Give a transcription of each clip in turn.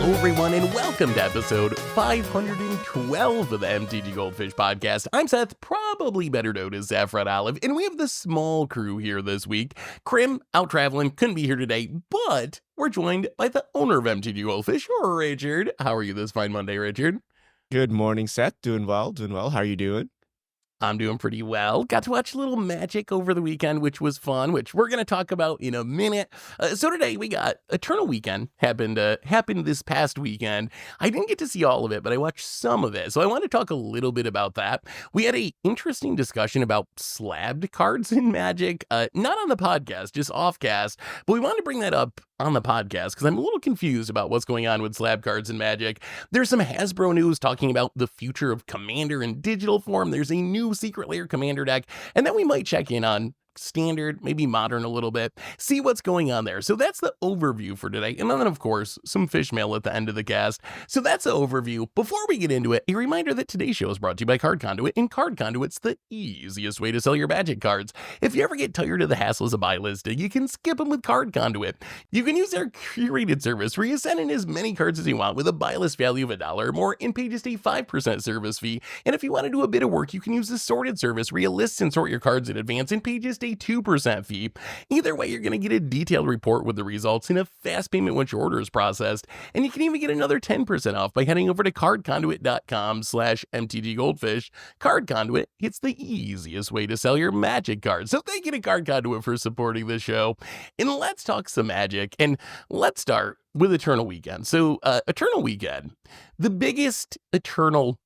Hello, everyone, and welcome to episode 512 of the MTGGoldfish podcast. I'm Seth, probably better known as Saffron Olive, and we have the small crew here this week. Krim, out traveling, couldn't be here today, but we're joined by the owner of MTGGoldfish, Richard. How are you this fine Monday, Richard? Good morning, Seth. Doing well. How are you doing? I'm doing pretty well. Got to watch a little Magic over the weekend, which was fun, which we're going to talk about in a minute. So today we got Eternal Weekend happened this past weekend. I didn't get to see all of it, but I watched some of it. So I want to talk a little bit about that. We had a interesting discussion about slabbed cards in Magic, not on the podcast, just off cast, but we wanted to bring that up on the podcast because I'm a little confused about what's going on with slab cards in Magic. There's some Hasbro news talking about the future of Commander in digital form. There's a new Secret Lair Commander deck, and then we might check in on Standard, maybe Modern a little bit, see what's going on there. So that's the overview for today. And then, of course, some Fishmail at the end of the cast. So that's the overview. Before we get into it, a reminder that today's show is brought to you by Card Conduit, and Card Conduit's the easiest way to sell your Magic cards. If you ever get tired of the hassles of buy listing, you can skip them with Card Conduit. You can use their curated service where you send in as many cards as you want with a buy list value of $1 or more and pay just a 5% service fee. And if you want to do a bit of work, you can use the sorted service where you list and sort your cards in advance and pay just a 2% fee. Either way, you're going to get a detailed report with the results and a fast payment once your order is processed. And you can even get another 10% off by heading over to cardconduit.com/MTGGoldfish. Card Conduit, it's the easiest way to sell your Magic cards. So thank you to Card Conduit for supporting the show. And let's talk some Magic. And let's start with Eternal Weekend. So Eternal Weekend, the biggest Eternal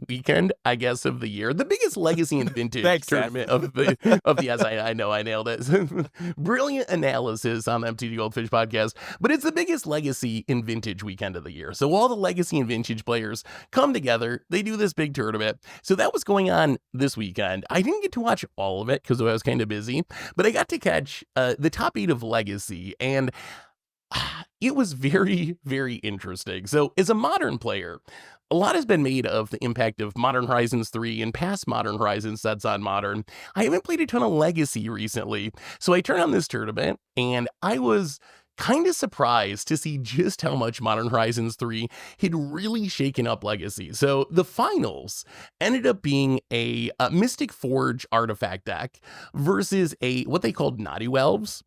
weekend, I guess, of the year, the biggest legacy and vintage tournament of the yes, I know I nailed it. Brilliant analysis on the MTGGoldfish podcast, but it's the biggest legacy and vintage weekend of the year. So all the legacy and vintage players come together, they do this big tournament. So that was going on this weekend. I didn't get to watch all of it because I was kind of busy, but I got to catch the top 8 of legacy, and it was very, very interesting. So as a Modern player, a lot has been made of the impact of Modern Horizons 3 and past Modern Horizons sets on Modern. I haven't played a ton of Legacy recently, so I turned on this tournament, and I was kind of surprised to see just how much Modern Horizons 3 had really shaken up Legacy. So the finals ended up being a Mystic Forge artifact deck versus a what they called Nadu Elves.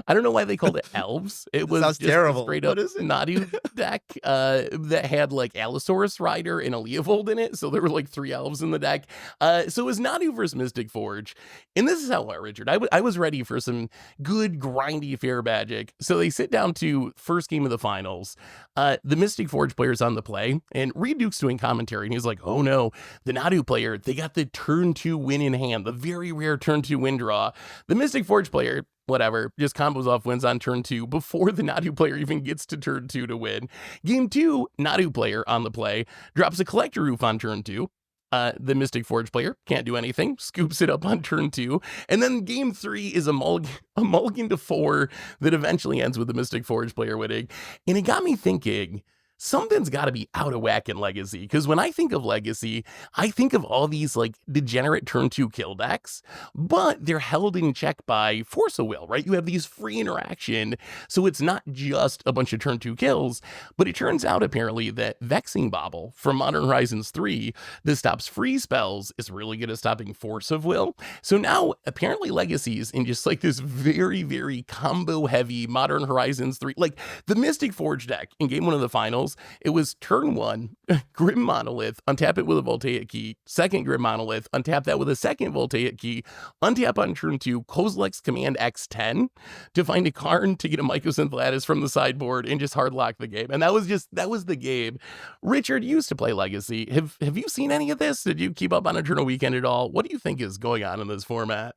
I don't know why they called it elves. It was Sounds just terrible. a straight up Nadu deck that had like Allosaurus Rider and a Leovold in it. So there were like 3 elves in the deck. So it was Nadu versus Mystic Forge. And this is how it went, Richard. I was ready for some good, grindy, fair Magic. So they sit down to first game of the finals. The Mystic Forge player's on the play, and Reed Duke's doing commentary, and he's like, oh no, the Nadu player, they got the turn 2 win in hand, the very rare turn 2 win draw. The Mystic Forge player, whatever, just combos off wins on turn 2 before the Nadu player even gets to turn 2 to win. Game 2, Nadu player on the play drops a Collector Roof on turn 2. The Mystic Forge player can't do anything, scoops it up on turn 2, and then game 3 is a mulligan to 4 that eventually ends with the Mystic Forge player winning. And it got me thinking, something's got to be out of whack in Legacy, because when I think of Legacy, I think of all these like degenerate turn 2 kill decks, but they're held in check by Force of Will, right? You have these free interaction, so it's not just a bunch of turn 2 kills, but it turns out apparently that Vexing Bauble from Modern Horizons 3 that stops free spells is really good at stopping Force of Will. So now apparently Legacy's in just like this very, very combo heavy Modern Horizons 3, like the Mystic Forge deck in game 1 of the finals. It was turn 1, Grim Monolith, untap it with a Voltaic Key, second Grim Monolith, untap that with a second Voltaic Key, untap on turn 2, Kozilek's Command X10 to find a Karn to get a Mycosynth Lattice from the sideboard and just hardlock the game. And that was the game. Richard, you used to play Legacy. Have you seen any of this? Did you keep up on Eternal Weekend at all? What do you think is going on in this format?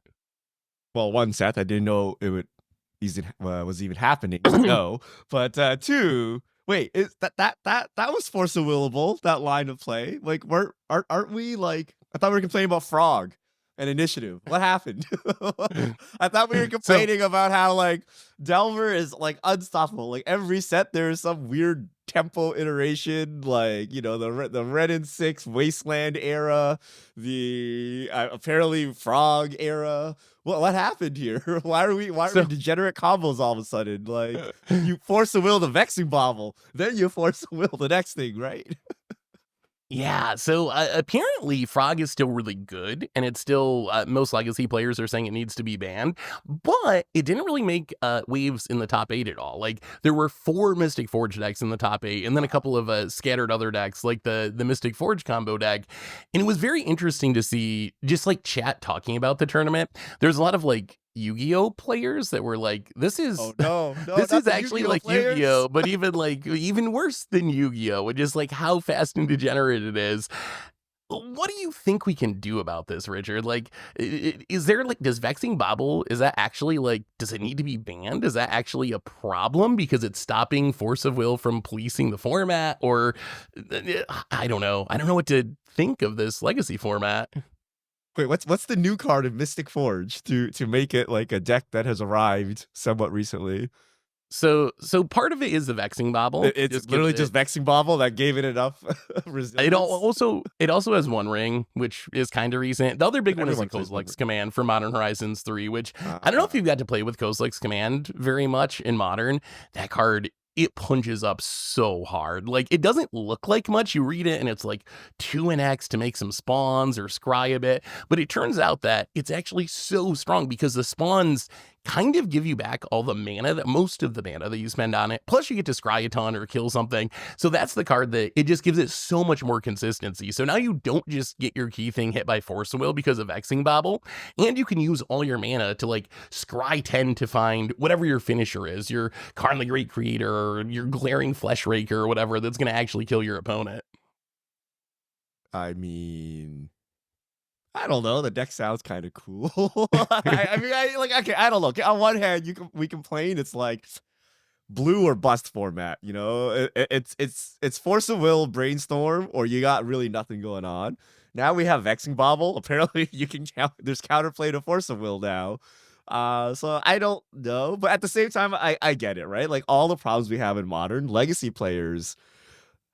Well, one, Seth, I didn't know it was even happening. No, but 2. Wait, is that was Force of Willable, that line of play? Like, aren't we like? I thought we were complaining about Frog and Initiative. What happened? I thought we were complaining about how like Delver is like unstoppable. Like every set there is some weird tempo iteration, like, you know, the Red and Six Wasteland era, the apparently Frog era. What happened here? Why are we So degenerate combos all of a sudden? Like, you force the will the Vexing Bobble, then you force the will the next thing, right? yeah, so apparently Frog is still really good, and it's still most Legacy players are saying it needs to be banned, but it didn't really make waves in the top 8 at all. Like, there were 4 Mystic Forge decks in the top 8, and then a couple of scattered other decks, like the Mystic Forge combo deck, and it was very interesting to see just, like, chat talking about the tournament. There's a lot of, like, Yu-Gi-Oh players that were like, this Oh is no, no, this not is the actually Yu-Gi-Oh like players. Yu-Gi-Oh, but even worse than Yu-Gi-Oh, and just like how fast and degenerate it is. What do you think we can do about this, Richard? Like, is there like, does Vexing Bobble, is that actually like, does it need to be banned? Is that actually a problem because it's stopping Force of Will from policing the format? Or I don't know. I don't know what to think of this Legacy format. Wait, what's the new card in Mystic Forge to make it like a deck that has arrived somewhat recently? So part of it is the Vexing Bobble. It's Just gives literally it just Vexing Bobble that gave it enough resilience. it also has One Ring, which is kind of recent. The other big one is the Everyone plays One Ring. Kozilek's Command for Modern Horizons 3, which I don't know if Uh, you've got to play with Kozilek's Command very much in Modern. That card, it punches up so hard. Like, it doesn't look like much. You read it and it's like 2 and X to make some spawns or scry a bit, but it turns out that it's actually so strong because the spawns kind of give you back all the mana, that most of the mana that you spend on it. Plus you get to scry a ton or kill something. So that's the card that it just gives it so much more consistency. So now you don't just get your key thing hit by Force of Will because of Vexing Bobble, and you can use all your mana to like scry 10 to find whatever your finisher is, your Karn the Great Creator or your Glaring Flesh Raker or whatever that's going to actually kill your opponent. I mean, I don't know. The deck sounds kind of cool. I mean, okay. I don't know. On one hand, we complain it's like blue or bust format. You know, it's Force of Will, Brainstorm, or you got really nothing going on. Now we have Vexing Bobble. Apparently, you can count. There's counterplay to Force of Will now. So I don't know, but at the same time, I get it, right? Like all the problems we have in Modern, Legacy players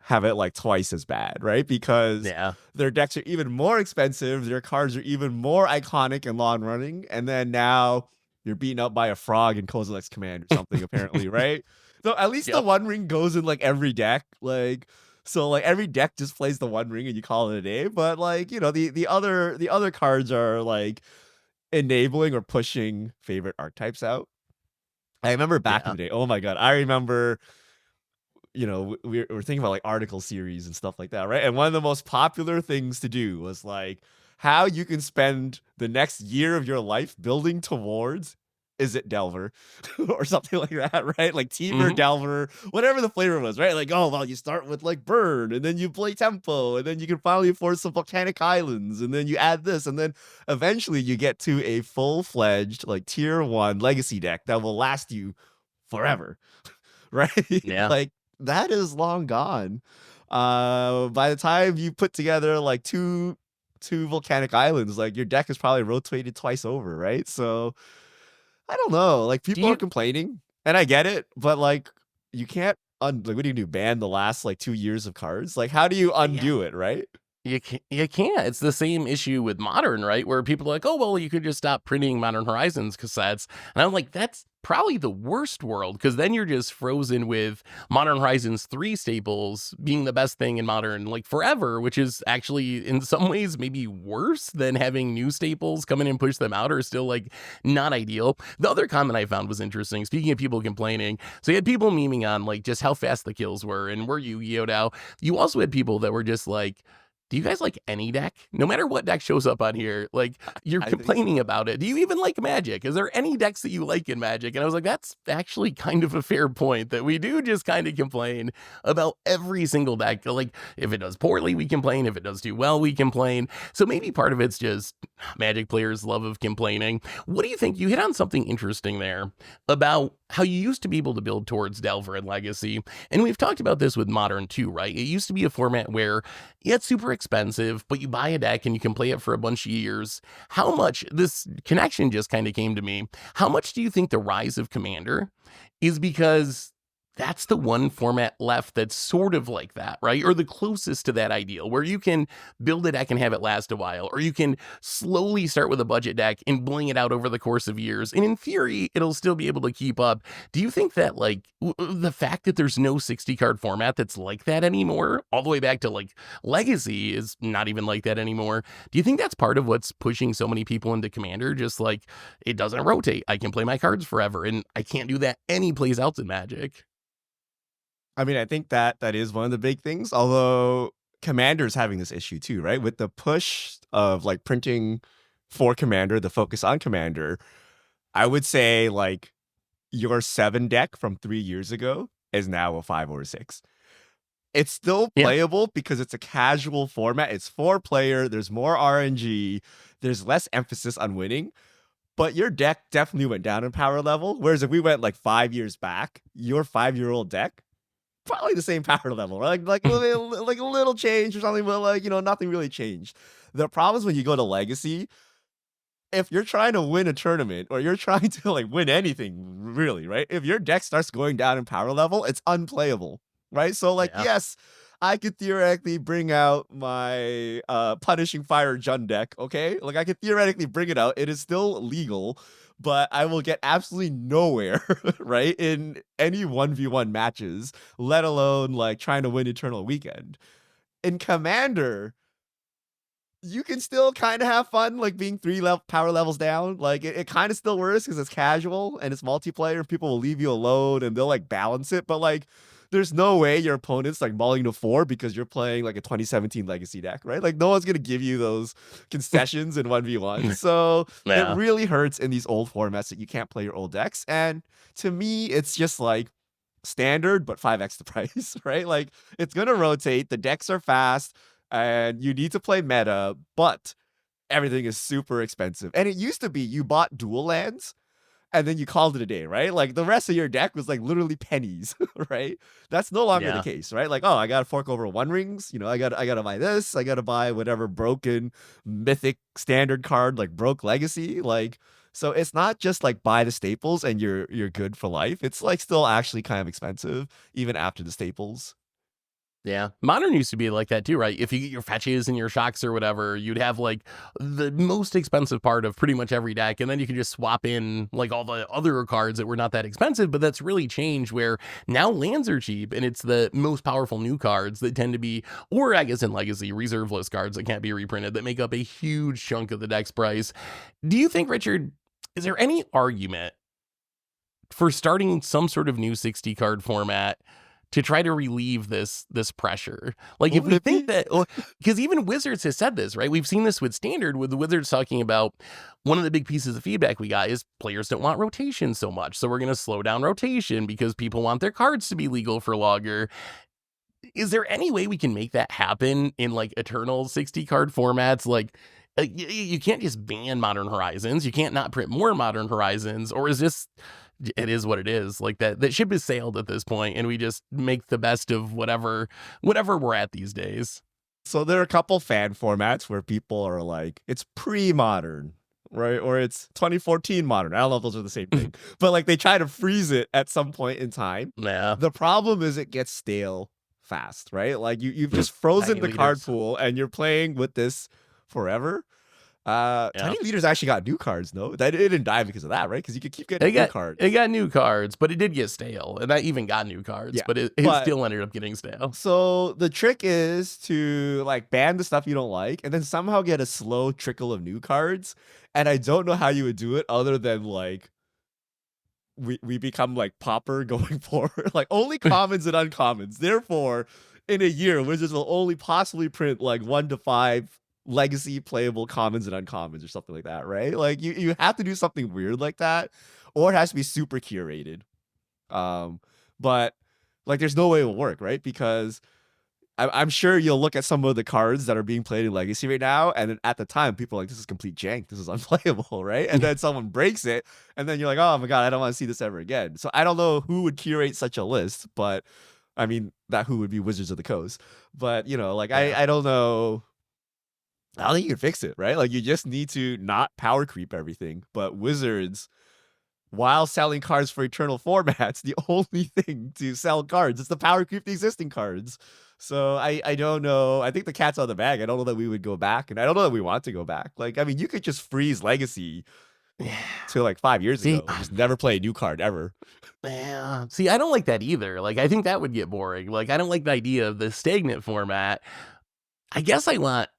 have it like twice as bad, right? Because Yeah. their decks are even more expensive, their cards are even more iconic and long running, and then now you're beaten up by a frog in Kozilek's Command or something, apparently, right? So at least the Yep. One Ring goes in like every deck, like so like every deck just plays the One Ring and you call it a day. But like, you know, the other cards are like enabling or pushing favorite archetypes out. I remember back in Yeah. the day. Oh my god, I remember, you know, we're thinking about like article series and stuff like that, right? And one of the most popular things to do was like how you can spend the next year of your life building towards, is it Delver or something like that, right? Like Teamer, Hmm. Delver, whatever the flavor was, right? Like, oh, well, you start with like Burn and then you play Tempo and then you can finally afford some Volcanic Islands and then you add this and then eventually you get to a full-fledged like tier 1 legacy deck that will last you forever, right? Yeah. Like that is long gone. By the time you put together like two volcanic islands, like your deck is probably rotated twice over, right? So I don't know. Like Do people are you complaining, and I get it, but like you can't like what do you do? Ban the last like 2 years of cards? Like how do you yeah. undo it, right? You can't. It's the same issue with Modern, right? Where people are like, oh, well, you could just stop printing Modern Horizons cassettes. And I'm like, that's probably the worst world, because then you're just frozen with Modern Horizons 3 staples being the best thing in Modern, like forever, which is actually in some ways maybe worse than having new staples come in and push them out, or still like not ideal. The other comment I found was interesting. Speaking of people complaining, so you had people memeing on like just how fast the kills were and were Yu-Gi-Oh now. You also had people that were just like, do you guys like any deck? No matter what deck shows up on here, like you're I think complaining so. about it. Do you even like Magic? Is there any decks that you like in Magic? And I was like, that's actually kind of a fair point, that we do just kind of complain about every single deck. Like if it does poorly, we complain. If it does do well, we complain. So maybe part of it's just Magic players' love of complaining. What do you think? You hit on something interesting there about how you used to be able to build towards Delver and Legacy. And we've talked about this with Modern too, right? It used to be a format where it's super expensive, but you buy a deck and you can play it for a bunch of years. How much, this connection just kind of came to me, how much do you think the rise of Commander is because that's the one format left that's sort of like that, right? Or the closest to that ideal, where you can build a deck and have it last a while, or you can slowly start with a budget deck and bling it out over the course of years. And in theory, it'll still be able to keep up. Do you think that, like, the fact that there's no 60 card format that's like that anymore, all the way back to like Legacy is not even like that anymore? Do you think that's part of what's pushing so many people into Commander? Just like, it doesn't rotate. I can play my cards forever, and I can't do that any place else in Magic. I mean, I think that is one of the big things. Although Commander's having this issue too, right? With the push of like printing for Commander, the focus on Commander, I would say like your 7 deck from 3 years ago is now a 5 or a 6. It's still Yeah, playable because it's a casual format. It's 4-player. There's more RNG. There's less emphasis on winning. But your deck definitely went down in power level. Whereas if we went like 5 years back, your 5-year-old deck probably the same power level, right? Like a little change or something, but like, nothing really changed. The problem is when you go to Legacy, if you're trying to win a tournament or you're trying to like win anything really, right? If your deck starts going down in power level, it's unplayable, right? So like, yeah. yes, I could theoretically bring out my Punishing Fire Jund deck, okay? Like I could theoretically bring it out. It is still legal, but I will get absolutely nowhere, right? In any 1v1 matches, let alone like trying to win Eternal Weekend. In Commander, you can still kind of have fun, like being power levels down. Like it kind of still works because it's casual and it's multiplayer. People will leave you alone and they'll like balance it. But like, there's no way your opponent's like mulling to 4 because you're playing like a 2017 Legacy deck, right? Like no one's gonna give you those concessions in 1v1. So it Yeah. really hurts in these old formats that you can't play your old decks. And to me, it's just like standard, but 5x the price, right? Like it's gonna rotate. The decks are fast and you need to play meta, but everything is super expensive. And it used to be you bought dual lands and then you called it a day, right? Like the rest of your deck was like literally pennies, right? That's no longer the Yeah. case, right? Like, oh, I gotta fork over one rings, I gotta buy this, I gotta buy whatever broken mythic standard card, like broke legacy. Like, so it's not just like buy the staples and you're good for life. It's like still actually kind of expensive, even after the staples. Yeah. Modern used to be like that too, right? If you get your fetches and your shocks or whatever, you'd have like the most expensive part of pretty much every deck. And then you could just swap in like all the other cards that were not that expensive. But that's really changed where now lands are cheap and it's the most powerful new cards that tend to be, or I guess in Legacy, reserve list cards that can't be reprinted that make up a huge chunk of the deck's price. Do you think, Richard, is there any argument for starting some sort of new 60 card format to try to relieve this pressure? Like if What would we it think be? that, because even Wizards has said this, right? We've seen this with Standard, with the Wizards talking about one of the big pieces of feedback we got is players don't want rotation so much, so we're going to slow down rotation because people want their cards to be legal for longer. Is there any way we can make that happen in like eternal 60 card formats? Like you can't just ban Modern Horizons, you can't not print more Modern Horizons, or is this, it is what it is? Like that ship has sailed at this point and we just make the best of whatever we're at these days. So there are a couple fan formats where people are like, it's pre-modern, right? Or it's 2014 modern. I don't know if those are the same thing, but like they try to freeze it at some point in time. Yeah. The problem is it gets stale fast, right? Like you've just frozen Tiny the card leaders. pool and you're playing with this forever. Yeah. Tiny Leaders actually got new cards, no? It didn't die because of that, right? Because you could keep It getting new got it cards. got new cards, but it did get stale. And I even got new cards, Yeah. but it But still ended up getting stale. so the trick is to like ban the stuff you don't like and then somehow get a slow trickle of new cards. And I don't know how you would do it other than like we become like Pauper going forward, like only commons and uncommons. Therefore, in a year, Wizards will only possibly print like 1 to 5 legacy playable commons and uncommons or something like that, right? Like you have to do something weird like that, or it has to be super curated. But like there's no way it will work, right? Because I'm sure you'll look at some of the cards that are being played in Legacy right now, and then at the time, people are like, "This is complete jank. This is unplayable," right? And then someone breaks it, and then you're like, "Oh my god, I don't want to see this ever again." So I don't know who would curate such a list, but I mean, that who would be Wizards of the Coast. But like Yeah. I don't know. I don't think you can fix it, right? Like you just need to not power creep everything. But Wizards while selling cards for eternal formats, the only thing to sell cards is the power creep the existing cards. So I don't know. I think the cat's out of the bag. I don't know that we would go back, and I don't know that we want to go back. Like, I mean, you could just freeze Legacy to like 5 years See, ago. Just never play a new card ever. yeah. See, I don't like that either. Like, I think that would get boring. Like, I don't like the idea of the stagnant format. I guess I want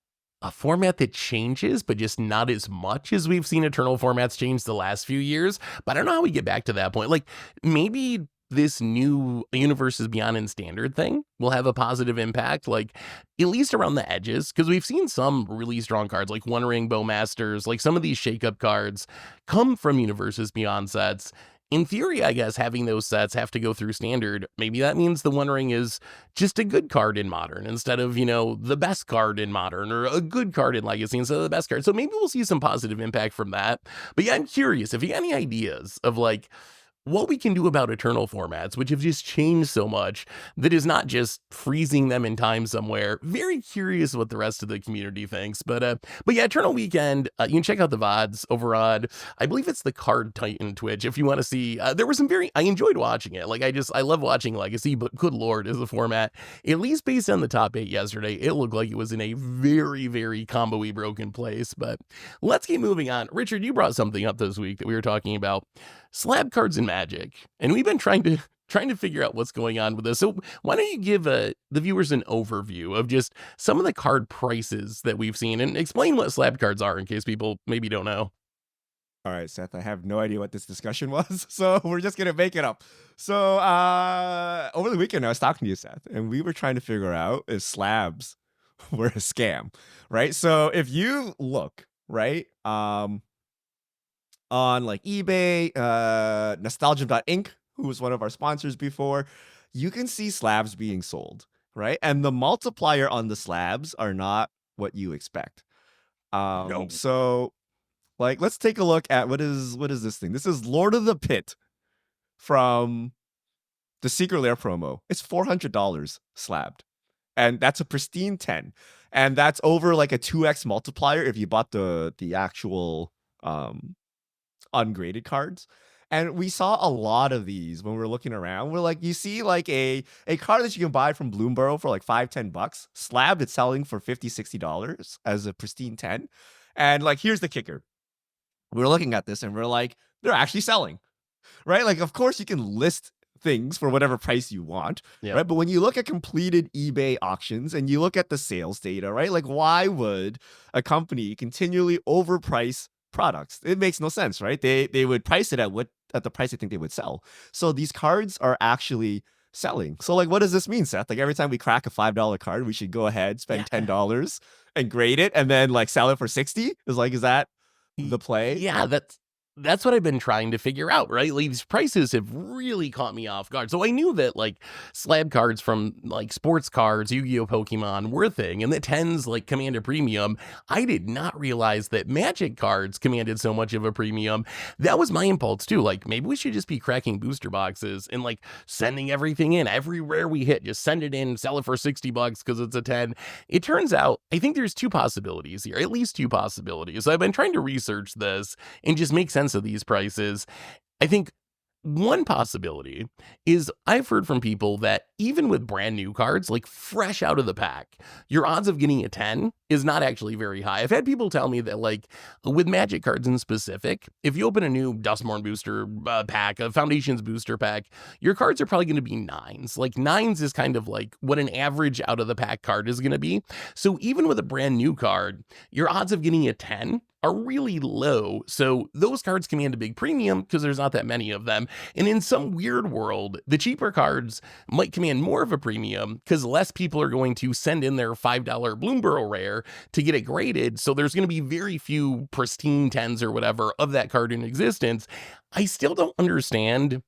a format that changes, but just not as much as we've seen Eternal formats change the last few years. But I don't know how we get back to that point. Like, maybe this new Universes Beyond and Standard thing will have a positive impact, like, at least around the edges, because we've seen some really strong cards, like One Ring Bowmasters, like some of these shake-up cards come from Universes Beyond sets. In theory, I guess having those sets have to go through Standard. Maybe that means the One Ring is just a good card in Modern instead of, the best card in Modern, or a good card in Legacy instead of the best card. So maybe we'll see some positive impact from that. But yeah, I'm curious if you got any ideas of like what we can do about Eternal formats, which have just changed so much that is not just freezing them in time somewhere. Very curious what the rest of the community thinks. But yeah, Eternal Weekend, you can check out the VODs over on, I believe it's the Card Titan Twitch if you want to see. There was some I enjoyed watching it. Like, I love watching Legacy, but good lord, is the format, at least based on the top 8 yesterday, it looked like it was in a very, very combo-y broken place. But let's keep moving on. Richard, you brought something up this week that we were talking about. Slab cards in Magic, and we've been trying to figure out what's going on with this. So why don't you give the viewers an overview of just some of the card prices that we've seen, and explain what slab cards are in case people maybe don't know. All right, Seth, I have no idea what this discussion was, so we're just going to make it up. So over the weekend, I was talking to you, Seth, and we were trying to figure out if slabs were a scam, right? So if you look, right, on like eBay, Nostalgia.inc, who was one of our sponsors before, you can see slabs being sold, right? And the multiplier on the slabs are not what you expect. No. So like, let's take a look at what is this thing? This is Lord of the Pit from the Secret Lair promo. It's $400 slabbed, and that's a pristine 10, and that's over like a 2x multiplier if you bought the actual ungraded cards. And we saw a lot of these when we were looking around. We're like, you see like a card that you can buy from Bloomburrow for like $5-10 slabbed, it's selling for $50-60 as a pristine 10. And like, here's the kicker. We're looking at this and we're like, they're actually selling, right? Like, of course you can list things for whatever price you want, Yep. right? But when you look at completed eBay auctions and you look at the sales data, right? Like, why would a company continually overprice products? It makes no sense, right? They would price it at the price they think they would sell. So these cards are actually selling. So like, what does this mean, Seth? Like, every time we crack a $5 card, we should go ahead, spend $10 and grade it and then like sell it for 60? Is that the play? Yeah, that's what I've been trying to figure out, right? Like, these prices have really caught me off guard. So I knew that like slab cards from like sports cards, Yu-Gi-Oh, Pokemon were a thing, and that 10s like command a premium. I did not realize that Magic cards commanded so much of a premium. That was my impulse too. Like, maybe we should just be cracking booster boxes and like sending everything in. Every rare we hit, just send it in, sell it for $60 because it's a 10. It turns out, I think there's two possibilities here, at least two possibilities. I've been trying to research this and just make sense of these prices. I think one possibility is I've heard from people that even with brand new cards, like fresh out of the pack, your odds of getting a 10 is not actually very high. I've had people tell me that like with Magic cards in specific, if you open a new Dustborn booster pack, a Foundations booster pack, your cards are probably going to be 9s. Like 9s is kind of like what an average out of the pack card is going to be. So even with a brand new card, your odds of getting a 10 are really low. So those cards command a big premium because there's not that many of them. And in some weird world, the cheaper cards might command more of a premium because less people are going to send in their $5 Bloomburrow rare to get it graded. So there's going to be very few pristine 10s or whatever of that card in existence. I still don't understand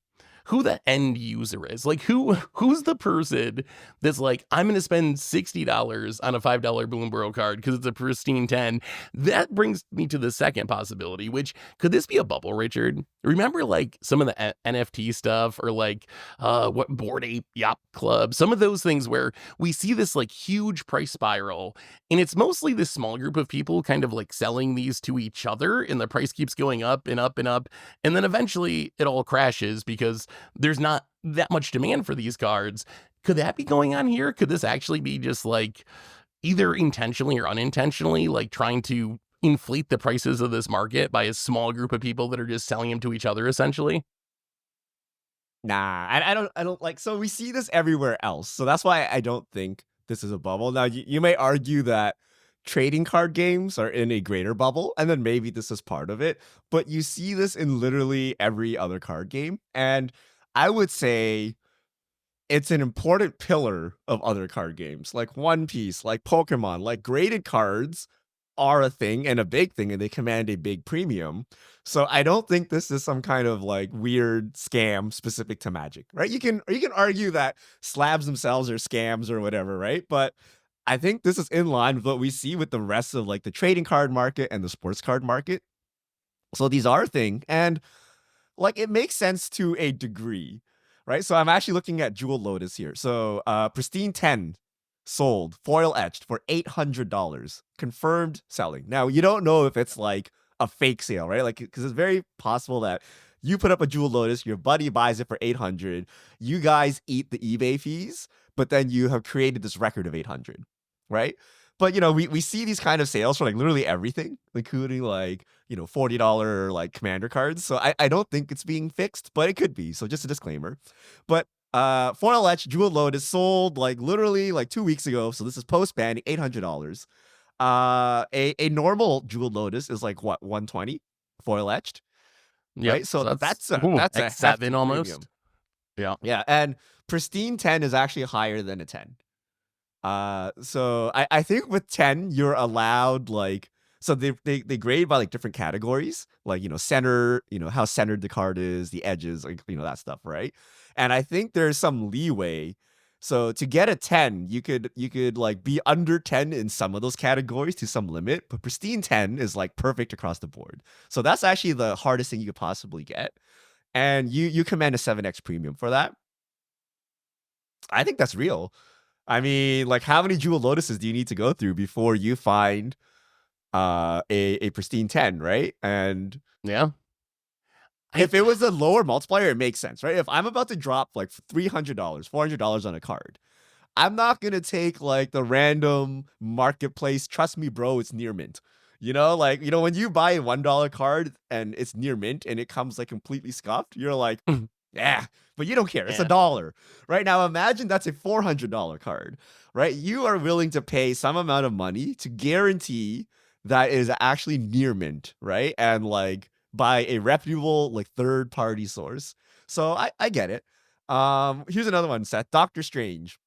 who the end user is. Like who's the person that's like, I'm gonna spend $60 on a $5 Bloomberg card because it's a pristine 10. That brings me to the second possibility, which could this be a bubble, Richard? Remember like some of the NFT stuff, or like what Bored Ape Yacht Club, some of those things where we see this like huge price spiral, and it's mostly this small group of people kind of like selling these to each other, and the price keeps going up and up and up, and then eventually it all crashes because there's not that much demand for these cards. Could that be going on here? Could this actually be just like either intentionally or unintentionally like trying to inflate the prices of this market by a small group of people that are just selling them to each other essentially? Nah, I don't like. So we see this everywhere else. So that's why I don't think this is a bubble. Now you may argue that trading card games are in a greater bubble, and then maybe this is part of it. But you see this in literally every other card game, and I would say it's an important pillar of other card games, like One Piece, like Pokemon, like graded cards are a thing and a big thing, and they command a big premium. So I don't think this is some kind of like weird scam specific to Magic, right? You can argue that slabs themselves are scams or whatever, right? But I think this is in line with what we see with the rest of like the trading card market and the sports card market. So these are a thing, and like it makes sense to a degree, right? So I'm actually looking at Jewel Lotus here. So Pristine 10 sold foil etched for $800, confirmed selling. Now you don't know if it's like a fake sale, right? Like because it's very possible that you put up a Jewel Lotus, your buddy buys it for 800, you guys eat the eBay fees, but then you have created this record of 800, right? But we see these kind of sales for like literally everything, including like $40 like commander cards. So I don't think it's being fixed, but it could be. So just a disclaimer. But Foil Etch Jewel Lotus sold like literally like 2 weeks ago. So this is post banning, $800. A normal Jewel Lotus is like what, 120 foil etched, Yep. right? So So that's that's a X7 hefty almost. premium. Yeah. Yeah, and Pristine 10 is actually higher than a 10. So I think with 10, you're allowed like, so they grade by like different categories, like center, how centered the card is, the edges, like that stuff, right? And I think there's some leeway. So to get a 10, you could like be under 10 in some of those categories to some limit, but Pristine 10 is like perfect across the board. So that's actually the hardest thing you could possibly get. And you command a 7x premium for that. I think that's real. I mean, like, how many Jewel Lotuses do you need to go through before you find a pristine 10, right? And Yeah. if it was a lower multiplier, it makes sense, right? If I'm about to drop like $300, $400 on a card, I'm not gonna take like the random marketplace. Trust me, bro, it's near mint. Like when you buy a $1 card and it's near mint and it comes like completely scuffed, you're like, yeah, but you don't care. It's Yeah. $1, right? Now imagine that's a $400 card, right? You are willing to pay some amount of money to guarantee that is actually near mint, right? And like by a reputable like third party source. So I get it. Here's another one, Seth. Doctor Strange,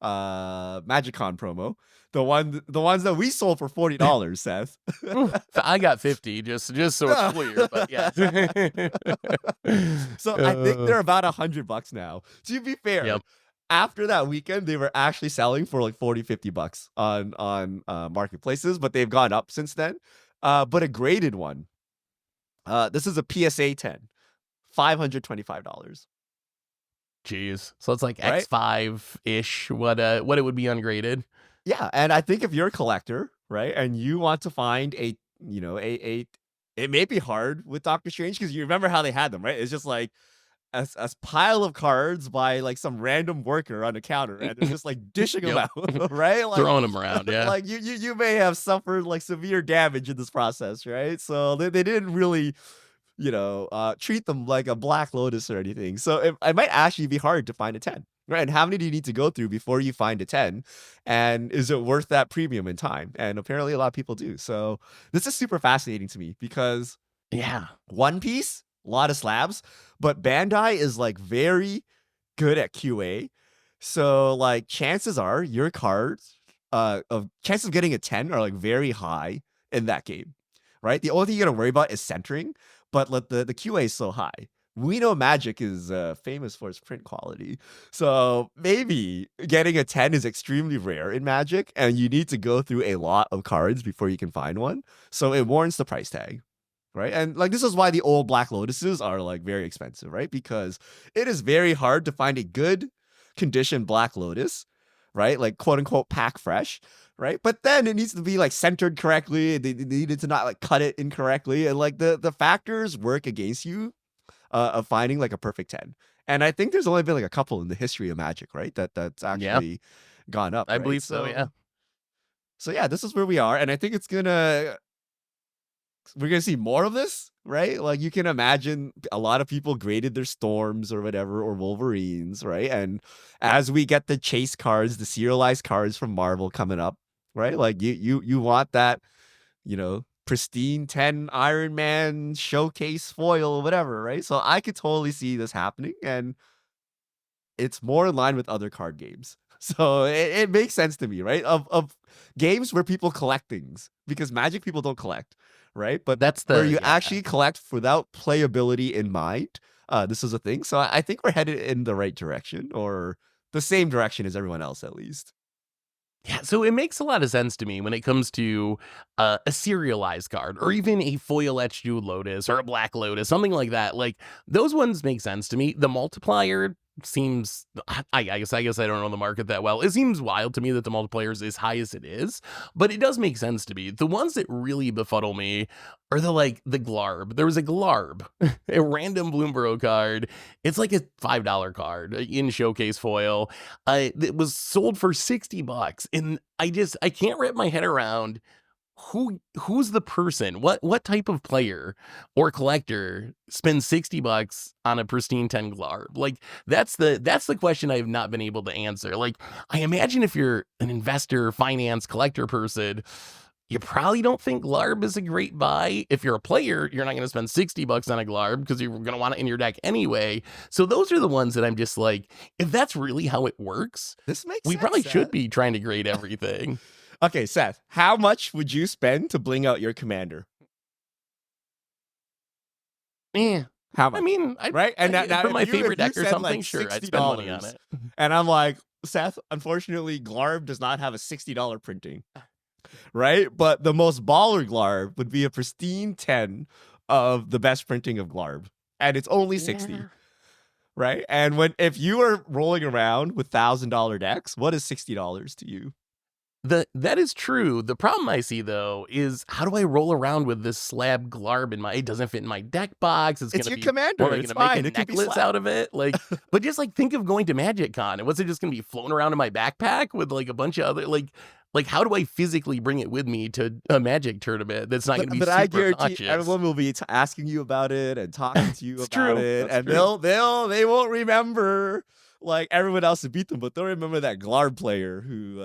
MagicCon promo. The ones that we sold for $40, Seth. I got 50, just so it's clear, but yeah. So I think they're about $100 now. To be fair, Yep. after that weekend, they were actually selling for like 40, $50 on marketplaces, but they've gone up since then. But a graded one. This is a PSA 10, $525. Jeez. So it's like Right? X5-ish, what it would be ungraded. Yeah, and I think if you're a collector, right, and you want to find a, it may be hard with Doctor Strange because you remember how they had them, right? It's just like a pile of cards by like some random worker on a counter, and they're just like dishing them Yep. out, right? Like, Throwing them around, yeah. like you may have suffered like severe damage in this process, right? So they didn't really treat them like a Black Lotus or anything. So it might actually be hard to find a 10, right? And how many do you need to go through before you find a 10? And is it worth that premium in time? And apparently a lot of people do. So this is super fascinating to me because Yeah. One Piece, a lot of slabs, but Bandai is like very good at QA. So like chances are your cards of chances of getting a 10 are like very high in that game, right? The only thing you gotta worry about is centering, but let the QA is so high. we know Magic is famous for its print quality. So maybe getting a 10 is extremely rare in Magic, and you need to go through a lot of cards before you can find one. So it warrants the price tag. Right. And like this is why the old Black Lotuses are like very expensive, right? Because it is very hard to find a good condition Black Lotus, right? Like quote unquote pack fresh, right? But then it needs to be like centered correctly. They needed to not like cut it incorrectly. And like the factors work against you of finding like a perfect 10. And I think there's only been like a couple in the history of Magic, right? That's Yeah, actually gone up, I right? believe so. Yeah. So yeah, this is where we are. And I think we're gonna see more of this, right? Like you can imagine a lot of people graded their Storms or whatever or Wolverines, right? And as we get the chase cards, the serialized cards from Marvel coming up, right? Like you want that, pristine 10 Iron Man showcase foil or whatever, right? So I could totally see this happening, and it's more in line with other card games. So it makes sense to me, right? Of games where people collect things, because Magic people don't collect, right? But That's where the you yeah. actually collect without playability in mind, this is a thing. So I think we're headed in the right direction, or the same direction as everyone else, at least. Yeah, so it makes a lot of sense to me when it comes to a serialized card, or even a foil etched jeweled lotus or a black lotus, something like that. Like those ones make sense to me. The multiplier seems, I guess I don't know the market that well. It seems wild to me that the multiplier is as high as it is, but it does make sense to me. The ones that really befuddle me are the Glarb. There was a Glarb, a random Bloomborough card. It's like a $5 card in showcase foil. It was sold for $60, and I can't wrap my head around who's the person, what type of player or collector spends $60 on a pristine 10 Glarb. Like that's the question I have not been able to answer. Like I imagine if you're an investor, finance, collector person, you probably don't think Glarb is a great buy. If you're a player, you're not going to spend $60 on a Glarb because you're going to want it in your deck anyway. So those are the ones that I'm just like, if that's really how it works, This makes we sense, probably should Seth. be trying to grade everything. Okay, Seth, how much would you spend to bling out your commander? Yeah. How I much? mean, Right? And now for if my favorite you deck or said something, like sure, I'd $60, spend money on it. and I'm like, Seth, unfortunately, Glarb does not have a $60 printing, right? But the most baller Glarb would be a pristine 10 of the best printing of Glarb, and it's only 60, Yeah. right? And if you are rolling around with $1,000 decks, what is $60 to you? That is true. The problem I see though is how do I roll around with this slab Glarb in my, it doesn't fit in my deck box. It's It's gonna your be, what commander. am I It's gonna make a fine. It can be necklace slap. out of it? Like, but just like think of going to Magic Con, and what's it just gonna be floating around in my backpack with like a bunch of other like how do I physically bring it with me to a Magic tournament that's not gonna be But I super guarantee obnoxious? everyone will be asking you about it and talking to you It's about true. it, That's and true. they won't remember like everyone else who beat them, but they'll remember that Glarb player who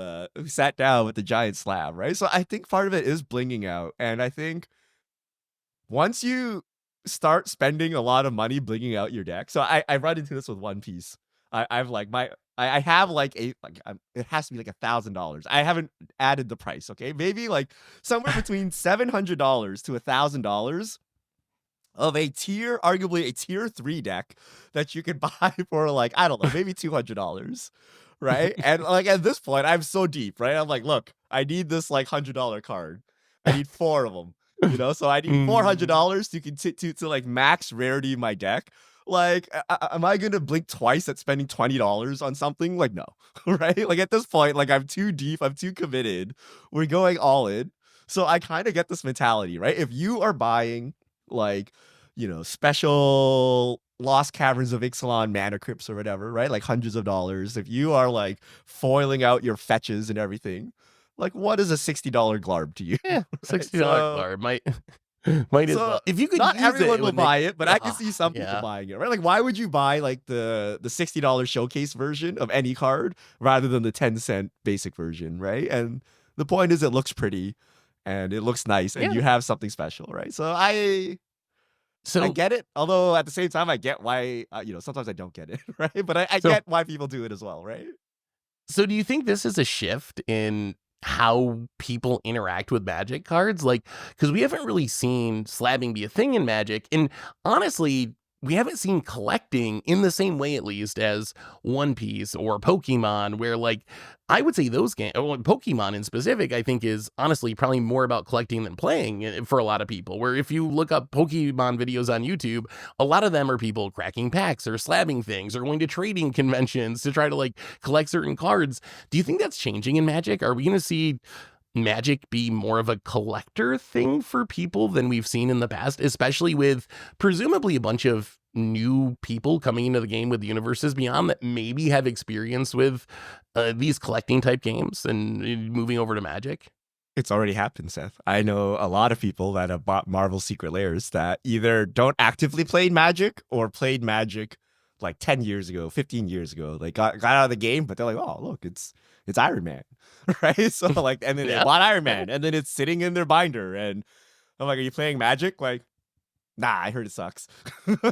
sat down with the giant slab, right? So I think part of it is blinging out, and I think once you start spending a lot of money blinging out your deck, so I run into this with One Piece. I've like I have like it has to be like $1,000. I haven't added the price, okay? Maybe like somewhere between $700 to $1,000 of arguably a tier 3 deck that you can buy for like, I don't know, maybe $200, right? And like at this point, I'm so deep, right? I'm like, look, I need this like $100 card. I need 4 of them, so I need $400 to like max rarity my deck. Like, am I gonna blink twice at spending $20 on something? Like, no, right? Like at this point, like I'm too deep, I'm too committed. We're going all in. So I kind of get this mentality, right? If you are buying like, special Lost Caverns of Ixalan mana crypts or whatever, right? Like hundreds of dollars. If you are like foiling out your fetches and everything, like what is a $60 Glarb to you? Yeah, Right? $60 Glarb might as well. If you could not use everyone it, will would make, buy it, but I can see some people yeah. buying it, right? Like why would you buy like the $60 showcase version of any card rather than the 10-cent basic version, right? And the point is it looks pretty and it looks nice and Yeah. you have something special, right? So I So get it, although at the same time I get why sometimes I don't get it, right? But I so get why people do it as well, right? So do you think this is a shift in how people interact with Magic cards? Like, because we haven't really seen slabbing be a thing in Magic. And honestly, we haven't seen collecting in the same way, at least, as One Piece or Pokemon, where like I would say those games, well, Pokemon in specific, I think is honestly probably more about collecting than playing for a lot of people. Where if you look up Pokemon videos on YouTube, a lot of them are people cracking packs or slabbing things or going to trading conventions to try to like collect certain cards. Do you think that's changing in Magic? Are we going to see Magic be more of a collector thing for people than we've seen in the past, especially with presumably a bunch of new people coming into the game with Universes Beyond that maybe have experience with these collecting type games and moving over to Magic? It's already happened, Seth. I know a lot of people that have bought Marvel Secret Lairs that either don't actively play Magic or played Magic like 10 years ago, 15 years ago. They got out of the game, but they're like, oh, look, it's Iron Man, right? So like, and then they bought Iron Man, and then it's sitting in their binder. And I'm like, are you playing Magic? Like, nah, I heard it sucks,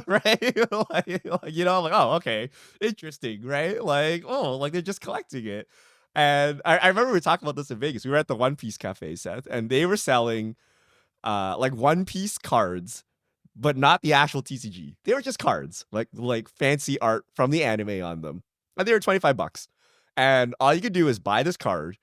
right? I'm like, oh, okay, interesting, right? Like, oh, like they're just collecting it. And I remember we were talking about this in Vegas. We were at the One Piece Cafe, Seth, and they were selling like One Piece cards, but not the actual TCG. They were just cards, like fancy art from the anime on them. And they were $25. And all you could do is buy this card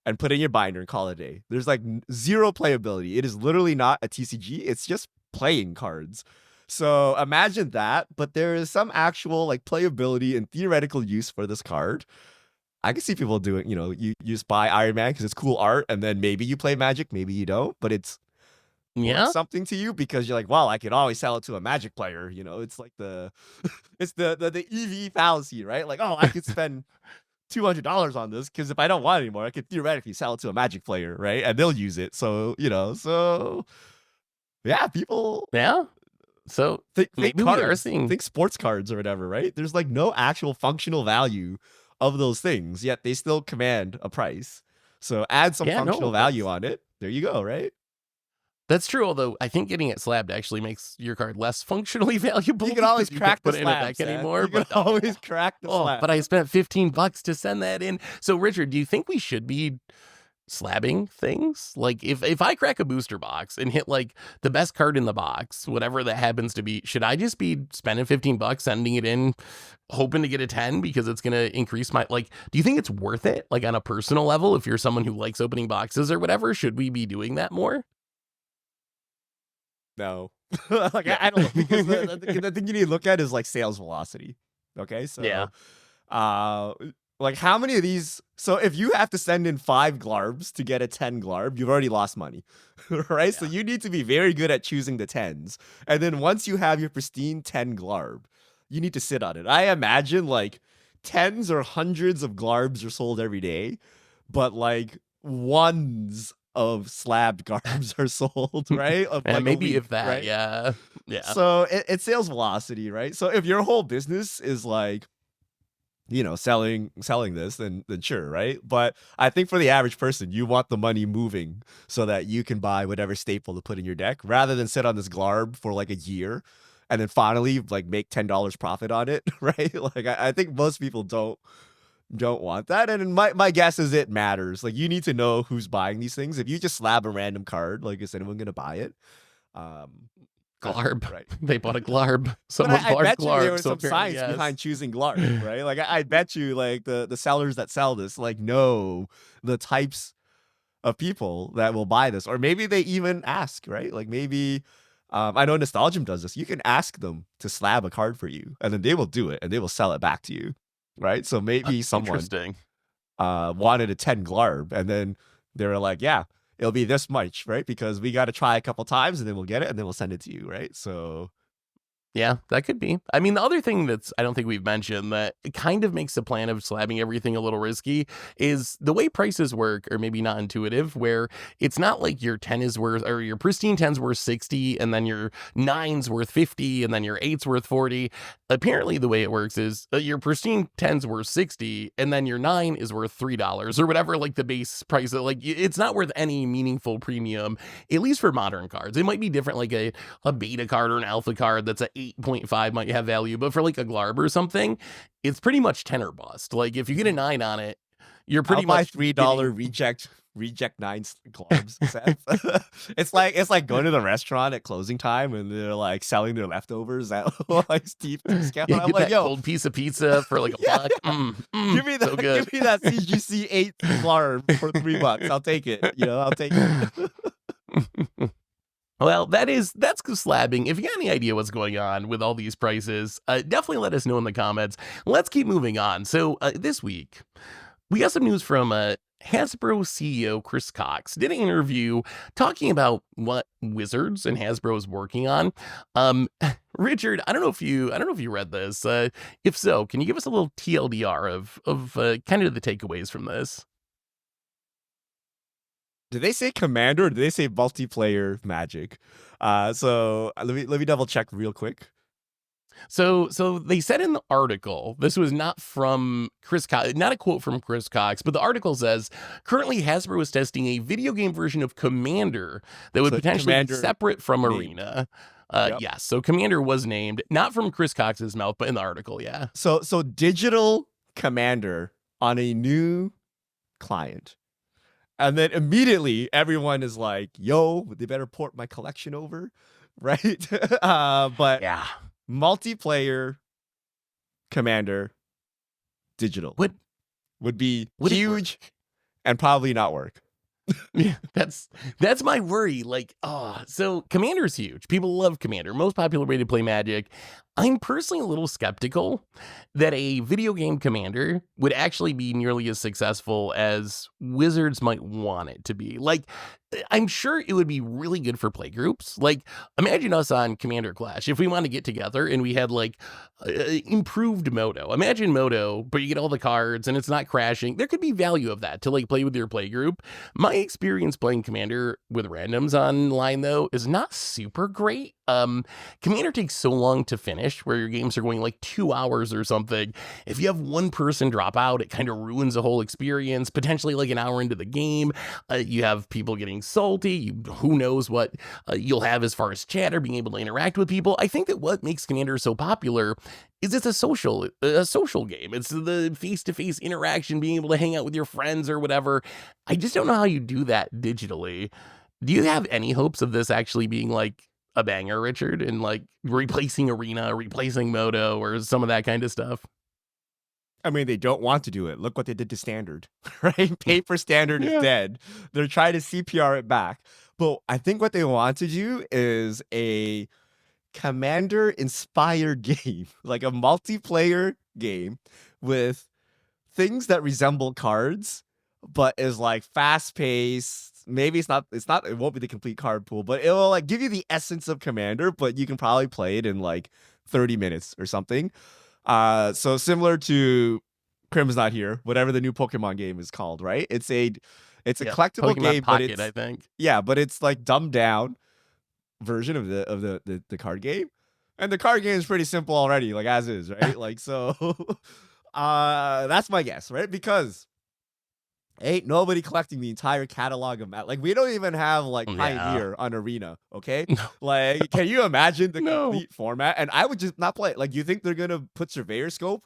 and put it in your binder and call it a day. There's like zero playability. It is literally not a TCG. It's just playing cards. So imagine that, but there is some actual like playability and theoretical use for this card. I can see people doing, you just buy Iron Man because it's cool art, and then maybe you play Magic, maybe you don't, but it's something to you because you're like, well, I could always sell it to a Magic player. It's like it's the EV fallacy, right? Like, oh, I could spend $200 on this because if I don't want it anymore, I could theoretically sell it to a Magic player, right? And they'll use it. So, yeah, people. Yeah. So maybe cards, we are seeing think sports cards or whatever, right? There's like no actual functional value of those things, yet they still command a price. So add some functional value on it. There you go, right? That's true, although I think getting it slabbed actually makes your card less functionally valuable. You can always crack the slab anymore. You can always crack the slab. But I spent $15 to send that in. So Richard, do you think we should be slabbing things? Like if I crack a booster box and hit like the best card in the box, whatever that happens to be, should I just be spending $15 sending it in hoping to get a 10 because it's going to increase my, like, do you think it's worth it? Like on a personal level, if you're someone who likes opening boxes or whatever, should we be doing that more? No. Like, I don't know, because the thing you need to look at is like sales velocity. Okay. So like how many of these, so if you have to send in 5 glarbs to get a 10 glarb, you've already lost money. Right? Yeah. So you need to be very good at choosing the 10s. And then once you have your pristine 10 glarb, you need to sit on it. I imagine like 10s or hundreds of glarbs are sold every day, but like ones of slabbed garbs are sold, right? Of like maybe if that, right? Yeah. So it's sales velocity, right? So if your whole business is like, selling this, then sure, right? But I think for the average person, you want the money moving so that you can buy whatever staple to put in your deck, rather than sit on this glarb for like a year and then finally like make $10 profit on it, right? Like I think most people don't want that. And my guess is it matters. Like you need to know who's buying these things. If you just slab a random card, like is anyone gonna buy it? Glarb. Right. They bought a glarb. Someone I bet glarb. There was some science behind choosing glarb, right? Like I bet you like the sellers that sell this like know the types of people that will buy this. Or maybe they even ask, right? Like maybe I know Nostalgium does this. You can ask them to slab a card for you, and then they will do it and they will sell it back to you. Right. So maybe someone wanted a 10 glarb, and then they were like, yeah, it'll be this much, right? Because we got to try a couple times and then we'll get it and then we'll send it to you. Right. So yeah, that could be. I mean, the other thing that's I don't think we've mentioned that it kind of makes the plan of slabbing everything a little risky is the way prices work, or maybe not intuitive, where it's not like your 10 is worth, or your pristine 10's worth 60 and then your 9's worth 50 and then your 8's worth 40. Apparently the way it works is your pristine 10's worth 60 and then your 9 is worth $3 or whatever, like the base price. Like it's not worth any meaningful premium, at least for modern cards. It might be different, like a beta card or an alpha card that's a 8.5 might have value, but for like a glarb or something, it's pretty much 10 or bust. Like if you get a 9 on it, you're pretty much $3 reject reject clubs set. It's like going to the restaurant at closing time and they're like selling their leftovers at like steep discount. Yeah, I'm get like, that yo, cold piece of pizza for like a yeah, buck. give me So that, good. give me that CGC 8 Clarb for $3. I'll take it. I'll take it. Well, that's slabbing. If you got any idea what's going on with all these prices, definitely let us know in the comments. Let's keep moving on. So this week, we got some news from Hasbro CEO Chris Cox did an interview talking about what Wizards and Hasbro is working on. Richard, I don't know if you read this. If so, can you give us a little TLDR of kind of the takeaways from this? Did they say Commander or did they say multiplayer Magic? So let me double check real quick. So they said in the article, this was not from Chris Cox, not a quote from Chris Cox, but the article says, currently Hasbro is testing a video game version of Commander that would potentially be separate from named. Arena. Yep. Yes, so Commander was named, not from Chris Cox's mouth, but in the article, yeah. So digital Commander on a new client. And then immediately everyone is like, yo, they better port my collection over, right? But yeah, multiplayer Commander digital would be huge and probably not work. Yeah, that's my worry. Like, so Commander's huge. People love Commander, most popular way to play Magic. I'm personally a little skeptical that a video game Commander would actually be nearly as successful as Wizards might want it to be. Like, I'm sure it would be really good for play groups. Like, imagine us on Commander Clash if we want to get together and we had like improved Moto. Imagine Moto, but you get all the cards and it's not crashing. There could be value of that to like play with your play group. My experience playing Commander with randoms online though is not super great. Commander takes so long to finish where your games are going like 2 hours or something. If you have one person drop out, it kind of ruins the whole experience, potentially like an hour into the game. You have people getting salty. Who knows what you'll have as far as chat or being able to interact with people. I think that what makes Commander so popular is it's a social game. It's the face-to-face interaction, being able to hang out with your friends or whatever. I just don't know how you do that digitally. Do you have any hopes of this actually being like a banger, Richard, and like replacing Arena, replacing Moto, or some of that kind of stuff? I mean, they don't want to do it. Look what they did to Standard, right? Paper Standard is dead. They're trying to CPR it back. But I think what they want to do is a Commander-inspired game, like a multiplayer game with things that resemble cards, but is like fast-paced. Maybe it won't be the complete card pool, but it will like give you the essence of Commander, but you can probably play it in like 30 minutes or something. So similar to Crim's Not Here, whatever the new Pokemon game is called, right? It's a collectible Pokemon game, Pocket, but it's, I think. Yeah, but it's like dumbed down version of the card game. And the card game is pretty simple already, like as is, right? Like, so that's my guess, right? Because ain't nobody collecting the entire catalog of Like, we don't even have like Pioneer on Arena, okay? Like, can you imagine the complete format? And I would just not play it. Like, you think they're gonna put Surveyor Scope?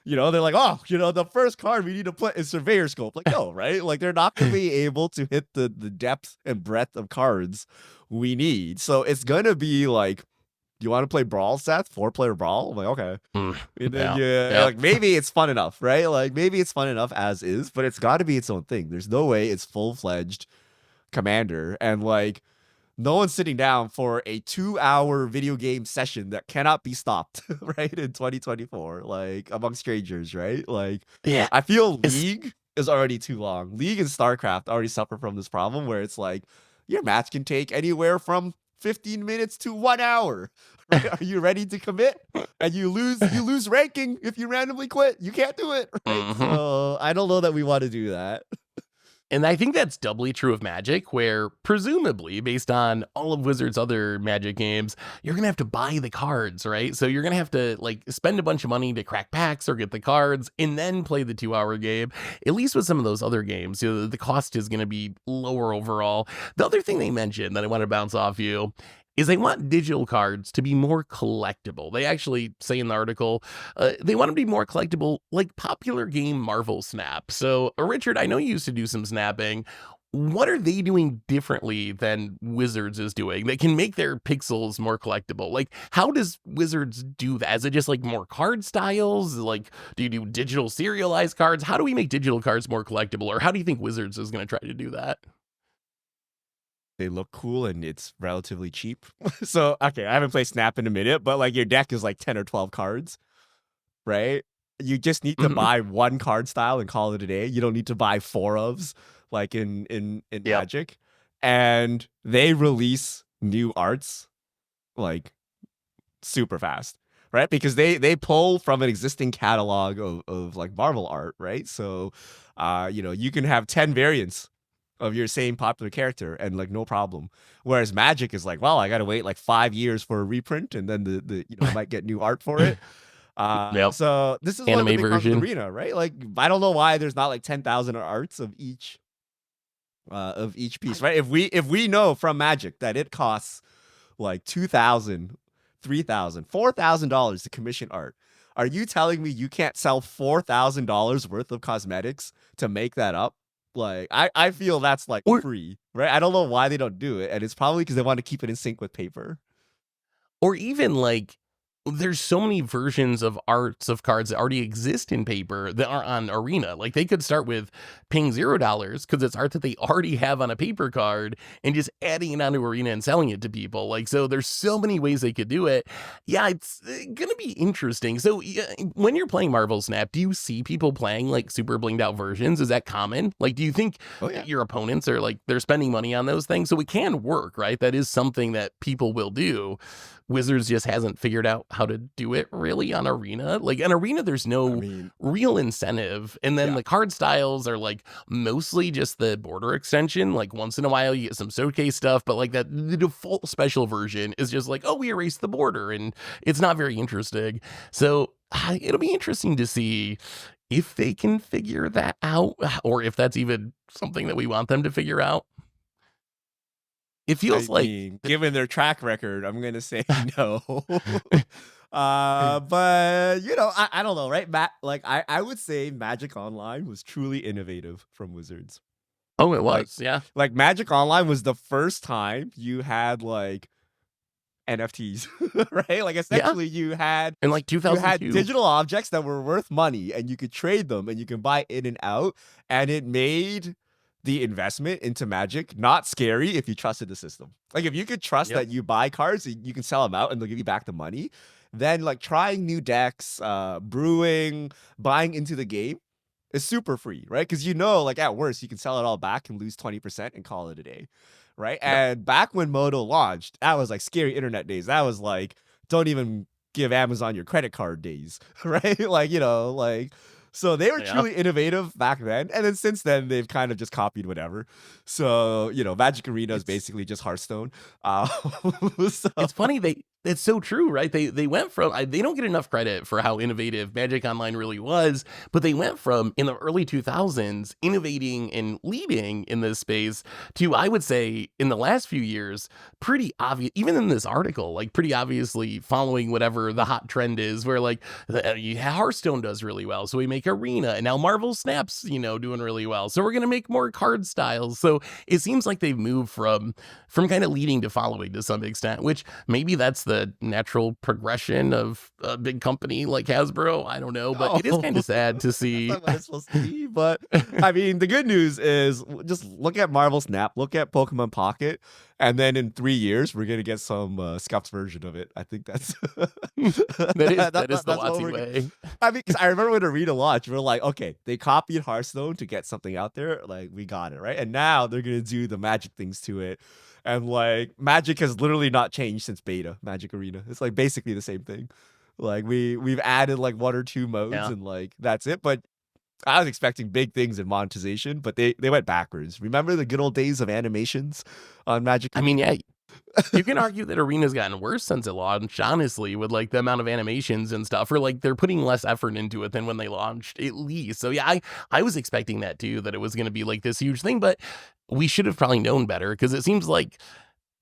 They're like, oh, the first card we need to put is Surveyor Scope. Like, no, right? Like, they're not gonna be able to hit the depth and breadth of cards we need. So it's gonna be like, you want to play Brawl sets, 4-player Brawl? I'm like, okay. And then like maybe it's fun enough, right? Like maybe it's fun enough as is, but it's got to be its own thing. There's no way it's full-fledged Commander, and like no one's sitting down for a 2-hour video game session that cannot be stopped, right? In 2024, like among strangers, right? Like, yeah, I feel League is already too long. League and StarCraft already suffer from this problem where it's like your match can take anywhere from 15 minutes to 1 hour. Right? Are you ready to commit? And you lose ranking if you randomly quit. You can't do it. Right? So I don't know that we want to do that. And I think that's doubly true of Magic, where presumably, based on all of Wizards' other Magic games, you're going to have to buy the cards, right? So you're going to have to like spend a bunch of money to crack packs or get the cards and then play the 2-hour game. At least with some of those other games, the cost is going to be lower overall. The other thing they mentioned that I want to bounce off you is they want digital cards to be more collectible. They actually say in the article, they want them to be more collectible, like popular game Marvel Snap. So, Richard, I know you used to do some snapping. what are they doing differently than Wizards is doing that can make their pixels more collectible? Like, how does Wizards do that? Is it just like more card styles? Like, do you do digital serialized cards? How do we make digital cards more collectible? Or how do you think Wizards is going to try to do that? They look cool and it's relatively cheap. So, okay, I haven't played Snap in a minute, but like your deck is like 10 or 12 cards, right? You just need to Mhm. buy one card style and call it a day. You don't need to buy four ofs like in Yep. Magic. And they release new arts like super fast, right? Because they pull from an existing catalog of like Marvel art, right? So you can have 10 variants of your same popular character and like no problem. Whereas Magic is like, well, I gotta wait like 5 years for a reprint and then I might get new art for it. Yep. So this is one of the Anime big problems with version. Arena, right? Like I don't know why there's not like 10,000 arts of each piece, right? If we know from Magic that it costs like 2,000, 3,000, $4,000 to commission art, are you telling me you can't sell $4,000 worth of cosmetics to make that up? Like I feel that's like Or free, right? I don't know why they don't do it, and it's probably because they want to keep it in sync with paper. or even like there's so many versions of arts of cards that already exist in paper that are on Arena. Like they could start with paying $0 because it's art that they already have on a paper card and just adding it onto Arena and selling it to people. Like, so there's so many ways they could do it. Yeah, it's gonna be interesting. So yeah, when you're playing Marvel Snap, do you see people playing like super blinged out versions? Is that common? Like, do you think Oh yeah. your opponents are like they're spending money on those things? So it can work, right? That is something that people will do. Wizards just hasn't figured out how to do it really on Arena. Like on Arena, there's I no mean, real incentive. And then yeah. the card styles are like mostly just the border extension. Like once in a while, you get some showcase stuff, but like that the default special version is just like, oh, we erased the border, and it's not very interesting. So it'll be interesting to see if they can figure that out, or if that's even something that we want them to figure out. It feels I like mean, given their track record, I'm gonna say no. But I don't know, right? Like I would say Magic Online was truly innovative from Wizards. oh, it Like was, yeah. like Magic Online was the first time you had like NFTs, right? Like Yeah, essentially in like you had 2002. digital objects that were worth money and you could trade them and you can buy in and out, and it made the investment into Magic not scary if you trusted the system. Like if you could trust Yep. that you buy cards, you can sell them out and they'll give you back the money, then like trying new decks, brewing, buying into the game is super free, right? Because like at worst, you can sell it all back and lose 20% and call it a day, right? Yep. And back when Moto launched, that was like scary internet days. That was like, don't even give Amazon your credit card days, right? Like, so they were Yeah. truly innovative back then. And then since then, they've kind of just copied whatever. So, Magic Arena is It's basically just Hearthstone. So, it's funny it's so true, right? They went from they don't get enough credit for how innovative Magic Online really was, but they went from in the early 2000s innovating and leading in this space to I would say in the last few years pretty obvious even in this article like pretty obviously following whatever the hot trend is where like Hearthstone does really well, so we make Arena, and now Marvel Snaps doing really well, so we're going to make more card styles. So it seems like they've moved from kind of leading to following to some extent, which maybe that's the natural progression of a big company like Hasbro. I don't know, but no, it is kind of sad to that's see. not what it's supposed to be. But I mean, the good news is just look at Marvel Snap, look at Pokemon Pocket, and then in 3 years we're gonna get some scuffed version of it. I think that's That is the that's what Watsy we're. way. I mean, because I remember when Arena launched, we are like, okay, they copied Hearthstone to get something out there, like we got it right, and now they're gonna do the Magic things to it, and like Magic has literally not changed since beta. Magic Arena, it's like basically the same thing. Like we've added like one or two modes Yeah. and like that's it. But I was expecting big things in monetization, but they went backwards. Remember the good old days of animations on Magic I mean, Arena? yeah, you can argue that Arena's gotten worse since it launched, honestly, with like the amount of animations and stuff, or like they're putting less effort into it than when they launched, at least. So yeah, I was expecting that too, that it was going to be like this huge thing, but we should have probably known better because it seems like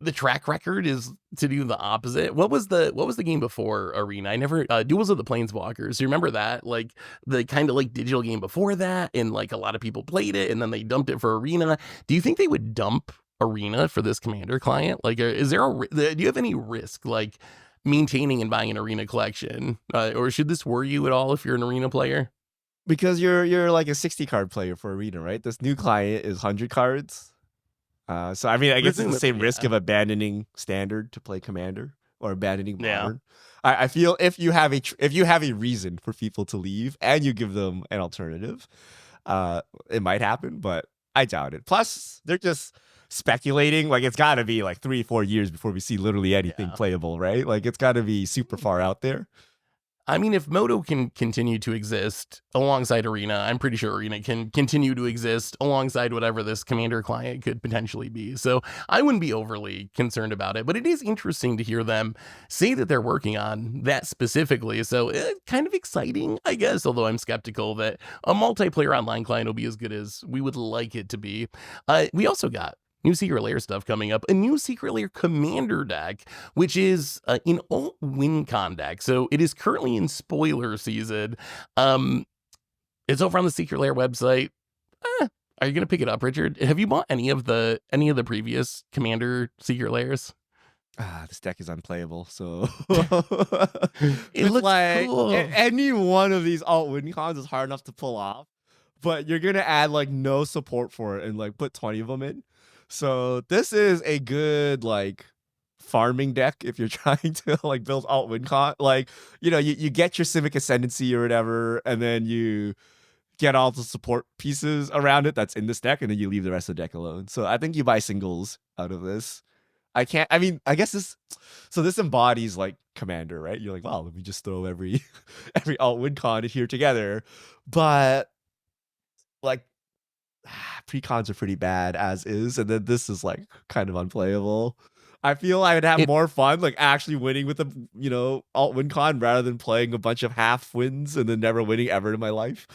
the track record is to do the opposite. What was the game before Arena? I never Duels of the Planeswalkers. You remember that? Like the kind of like digital game before that, and like a lot of people played it, and then they dumped it for Arena. Do you think they would dump Arena for this Commander client? Like, is there do you have any risk like maintaining and buying an Arena collection, or should this worry you at all if you're an Arena player? Because you're like a 60 card player for Arena, right? This new client is 100 cards. So I mean, I guess it's the same Presumably, risk yeah. of abandoning Standard to play Commander or abandoning Yeah. Modern. I feel if you have a reason for people to leave and you give them an alternative, it might happen, but I doubt it. Plus, they're just speculating. Like it's got to be like 3-4 years before we see literally anything Yeah. playable, right? Like it's got to be super far out there. I mean, if Moto can continue to exist alongside Arena, I'm pretty sure Arena can continue to exist alongside whatever this Commander client could potentially be. So I wouldn't be overly concerned about it, but it is interesting to hear them say that they're working on that specifically. So kind of exciting, I guess, although I'm skeptical that a multiplayer online client will be as good as we would like it to be. We also got new Secret Lair stuff coming up, a new Secret Lair Commander deck, which is an alt WinCon deck. So it is currently in spoiler season. It's over on the Secret Lair website. Are you gonna pick it up, Richard? Have you bought any of the previous Commander Secret Lairs? This deck is unplayable. So It it's looks like cool. any one of these alt win cons is hard enough to pull off, but you're gonna add like no support for it and like put 20 of them in. So this is a good like farming deck if you're trying to like build alt win con. Like you get your Civic Ascendancy or whatever, and then you get all the support pieces around it that's in this deck, and then you leave the rest of the deck alone. So I think you buy singles out of this. I mean, I guess this embodies like Commander, right? You're like, wow, let me just throw every every alt win con here together. But like precons are pretty bad as is, and then this is like kind of unplayable. I feel I would have It more fun like actually winning with a alt win con rather than playing a bunch of half wins and then never winning ever in my life.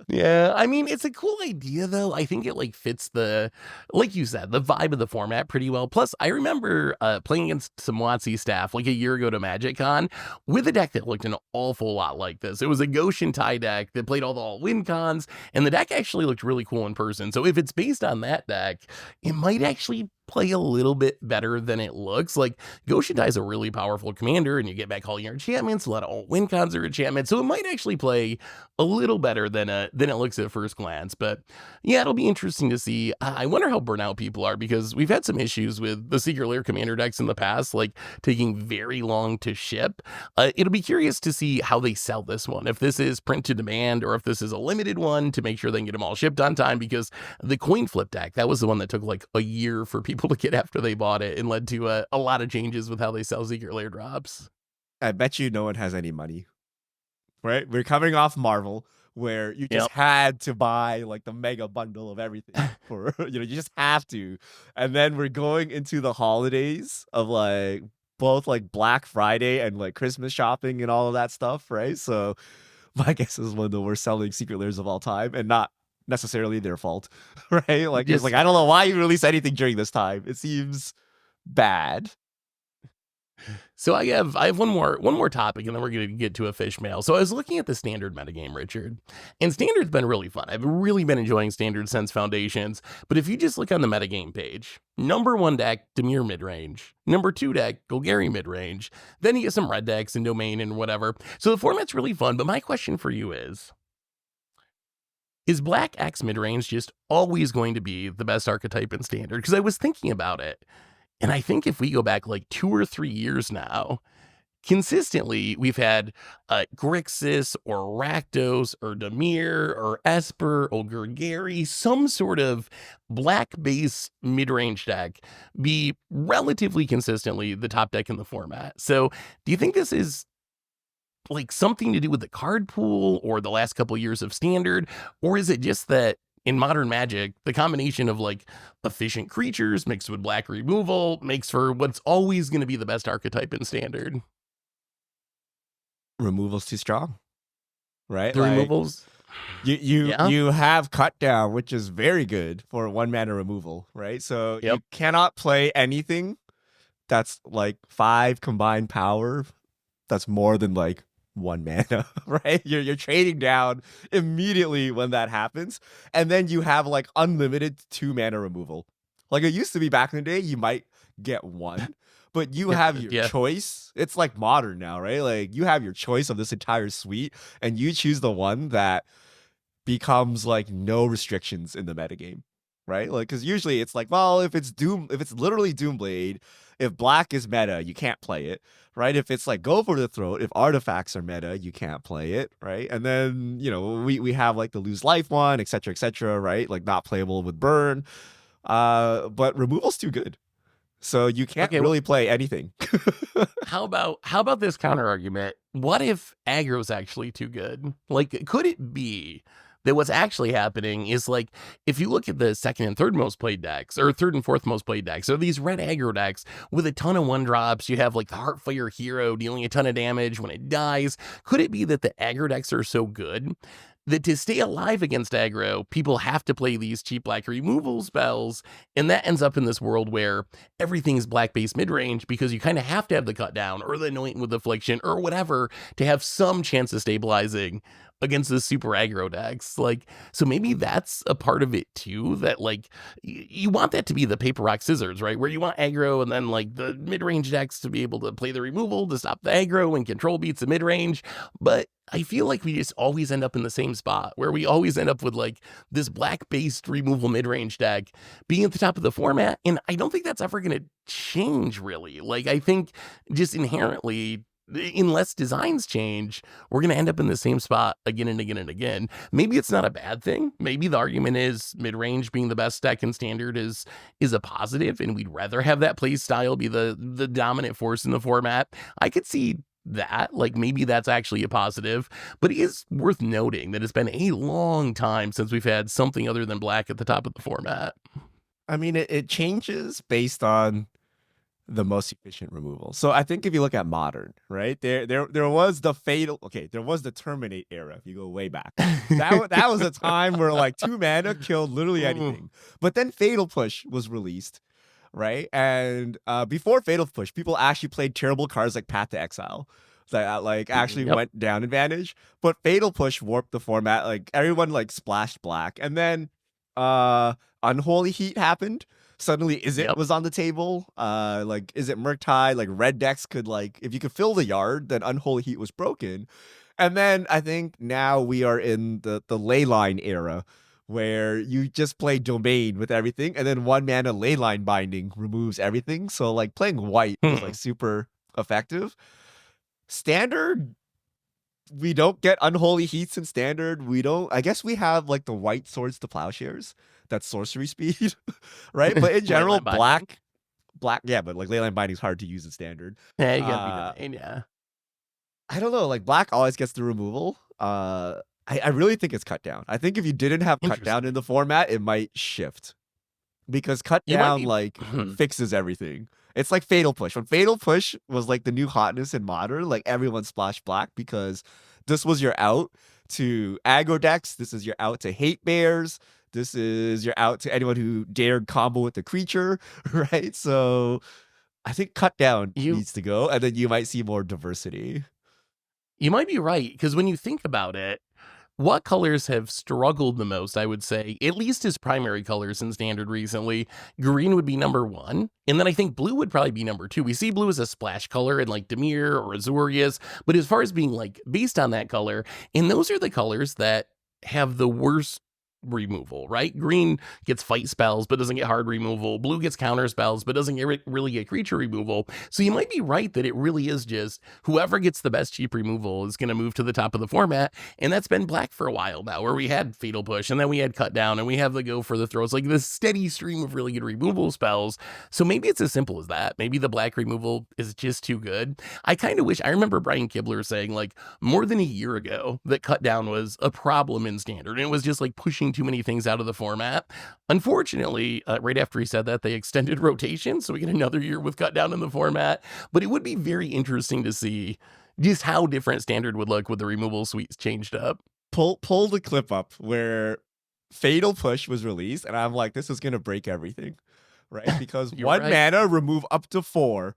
Yeah, I mean, it's a cool idea though. I think it like fits the, like you said, the vibe of the format pretty well. Plus, I remember playing against some WotC staff like a year ago to Magic Con with a deck that looked an awful lot like this. It was a Goshen tie deck that played all the all-win cons, and the deck actually looked really cool in person. So if it's based on that deck, it might actually play a little bit better than it looks. Like Goshen tie is a really powerful commander, and you get back all your enchantments. A lot of all-win cons are enchantments, so it might actually play a little better than it looks at first glance. But yeah, it'll be interesting to see. I wonder how burnout people are, because we've had some issues with the Secret Lair Commander decks in the past, like taking very long to ship. It'll be curious to see how they sell this one, if this is print to demand or if this is a limited one to make sure they can get them all shipped on time, because the coin flip deck, that was the one that took like a year for people to get after they bought it and led to a lot of changes with how they sell Secret Lair drops. I bet you no one has any money, right? We're coming off Marvel, where you just Yep. had to buy like the mega bundle of everything for you just have to. And then we're going into the holidays of like both like Black Friday and like Christmas shopping and all of that stuff, right? So my guess is one of the worst selling Secret Lairs of all time, and not necessarily their fault, right? Like it's like Just I don't know why you release anything during this time. It seems bad. So I have one more topic, and then we're gonna get to a fish mail. So I was looking at the standard metagame, Richard, and standard's been really fun. I've really been enjoying standard since Foundations. But if you just look on the metagame page, number one deck, Demir midrange. Number two deck, Golgari midrange. Then you get some red decks and domain and whatever. So the format's really fun. But my question for you is Black X midrange just always going to be the best archetype in standard? Because I was thinking about it. And I think if we go back like 2 or 3 years now, consistently we've had Grixis or Rakdos or Demir or Esper or Gurgari, some sort of black-based mid-range deck be relatively consistently the top deck in the format. So do you think this is like something to do with the card pool or the last couple years of standard? Or is it just that in modern Magic, the combination of like efficient creatures mixed with black removal makes for what's always going to be the best archetype in standard? Removal's too strong, right? The Like removals? Yeah. You have cut down, which is very good for 1 mana removal, right? So you Yep. cannot play anything that's like 5 combined power that's more than like 1 mana, right? You're trading down immediately when that happens, and then you have like unlimited 2 mana removal. Like it used to be back in the day, you might get one, but you have your Yeah. choice. It's like modern now, right? Like you have your choice of this entire suite, and you choose the one that becomes like no restrictions in the metagame, right? Like, because usually it's like, well, if it's literally Doomblade, if black is meta, you can't play it, right? If it's like Go for the Throat, if artifacts are meta, you can't play it, right? And then we have like the lose life one, etc., right? Like not playable with burn, but removal's too good, so you can't Okay. Well, really play anything. how about this counter argument? What if aggro's actually too good? Like, could it be that what's actually happening is like, if you look at the second and third most played decks, or third and fourth most played decks, so these red aggro decks with a ton of 1-drops, you have like the Heartfire Hero dealing a ton of damage when it dies. Could it be that the aggro decks are so good that to stay alive against aggro, people have to play these cheap black removal spells, and that ends up in this world where everything's black-based mid-range because you kind of have to have the cut down or the anoint with affliction or whatever to have some chance of stabilizing against the super aggro decks. Like, so maybe that's a part of it too, that like you want that to be the paper rock scissors, right? Where you want aggro and then like the mid-range decks to be able to play the removal to stop the aggro and control beats the mid-range. But I feel like we just always end up in the same spot where we always end up with like this black-based removal mid-range deck being at the top of the format. And I don't think that's ever going to change really. Like, I think just inherently, unless designs change, we're going to end up in the same spot again and again and again. Maybe it's not a bad thing. Maybe the argument is mid-range being the best deck in standard is a positive, and we'd rather have that play style be the dominant force in the format. I could see that, like, maybe that's actually a positive, but it is worth noting that it's been a long time since we've had something other than black at the top of the format. I mean, it changes based on the most efficient removal. So I think if you look at modern, right, there was the fatal. Okay, there was the Terminate era. If you go way back, that was a time where like 2 mana killed literally anything. But then Fatal Push was released, right? And before Fatal Push, people actually played terrible cards like Path to Exile that like actually Yep. went down advantage. But Fatal Push warped the format. Like everyone like splashed black, and then Unholy Heat happened. Suddenly Izzet Yep. was on the table. Like Izzet Murktide, like red decks could like, if you could fill the yard, then Unholy Heat was broken. And then I think now we are in the Leyline era, where you just play Domain with everything, and then 1 mana Leyline Binding removes everything. So like playing white is like super effective. Standard, we don't get Unholy Heats in standard. We don't. I guess we have like the white Swords to Plowshares. That's sorcery speed, right? But in general, Leyline Binding. black, yeah. But like Leyline Binding is hard to use in standard. Yeah, you gotta be Uh, domain, yeah. I don't know. Like black always gets the removal. I really think it's cut down. I think if you didn't have cut down Interesting. in the format, it might shift, because cut You might down be like fixes everything. It's like Fatal Push. When Fatal Push was like the new hotness in modern, like everyone splashed black because this was your out to aggro decks. This is your out to hate bears. This is your out to anyone who dared combo with the creature, right? So I think cut down you needs to go, and then you might see more diversity. you might be right, because when you think about it, what colors have struggled the most, I would say, at least as primary colors in standard recently? Green would be number one, and then I think blue would probably be number two. We see blue as a splash color in like Dimir or Azorius, but as far as being like based on that color, and those are the colors that have the worst removal, right? Green gets fight spells but doesn't get hard removal. Blue gets counter spells but doesn't really get creature removal. So you might be right that it really is just whoever gets the best cheap removal is going to move to the top of the format. And that's been black for a while now, where we had Fatal Push and then we had Cut Down and we have the Go for the Throws, like this steady stream of really good removal spells. So maybe it's as simple as that. Maybe the black removal is just too good. I kind of wish, I remember Brian Kibler saying like more than a year ago that Cut Down was a problem in standard, and it was just like pushing too many things out of the format. Unfortunately, right after he said that, they extended rotation, so we get another year with Cut Down in the format. But it would be very interesting to see just how different standard would look with the removal suites changed up. pull the clip up where Fatal Push was released, and I'm like, this is gonna break everything, right? Because You're one right. mana remove up to 4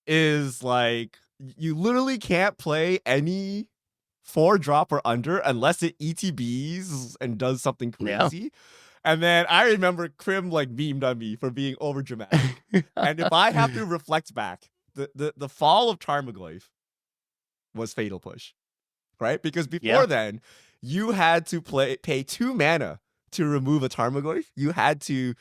is like you literally can't play any 4-drop or under unless it ETBs and does something Yeah. crazy. And then I remember Crim like memed on me for being over dramatic. And if I have to reflect back, the fall of Tarmogoyf was Fatal Push, right? Because Yeah. before then, you had to pay 2 mana to remove a Tarmogoyf. You had to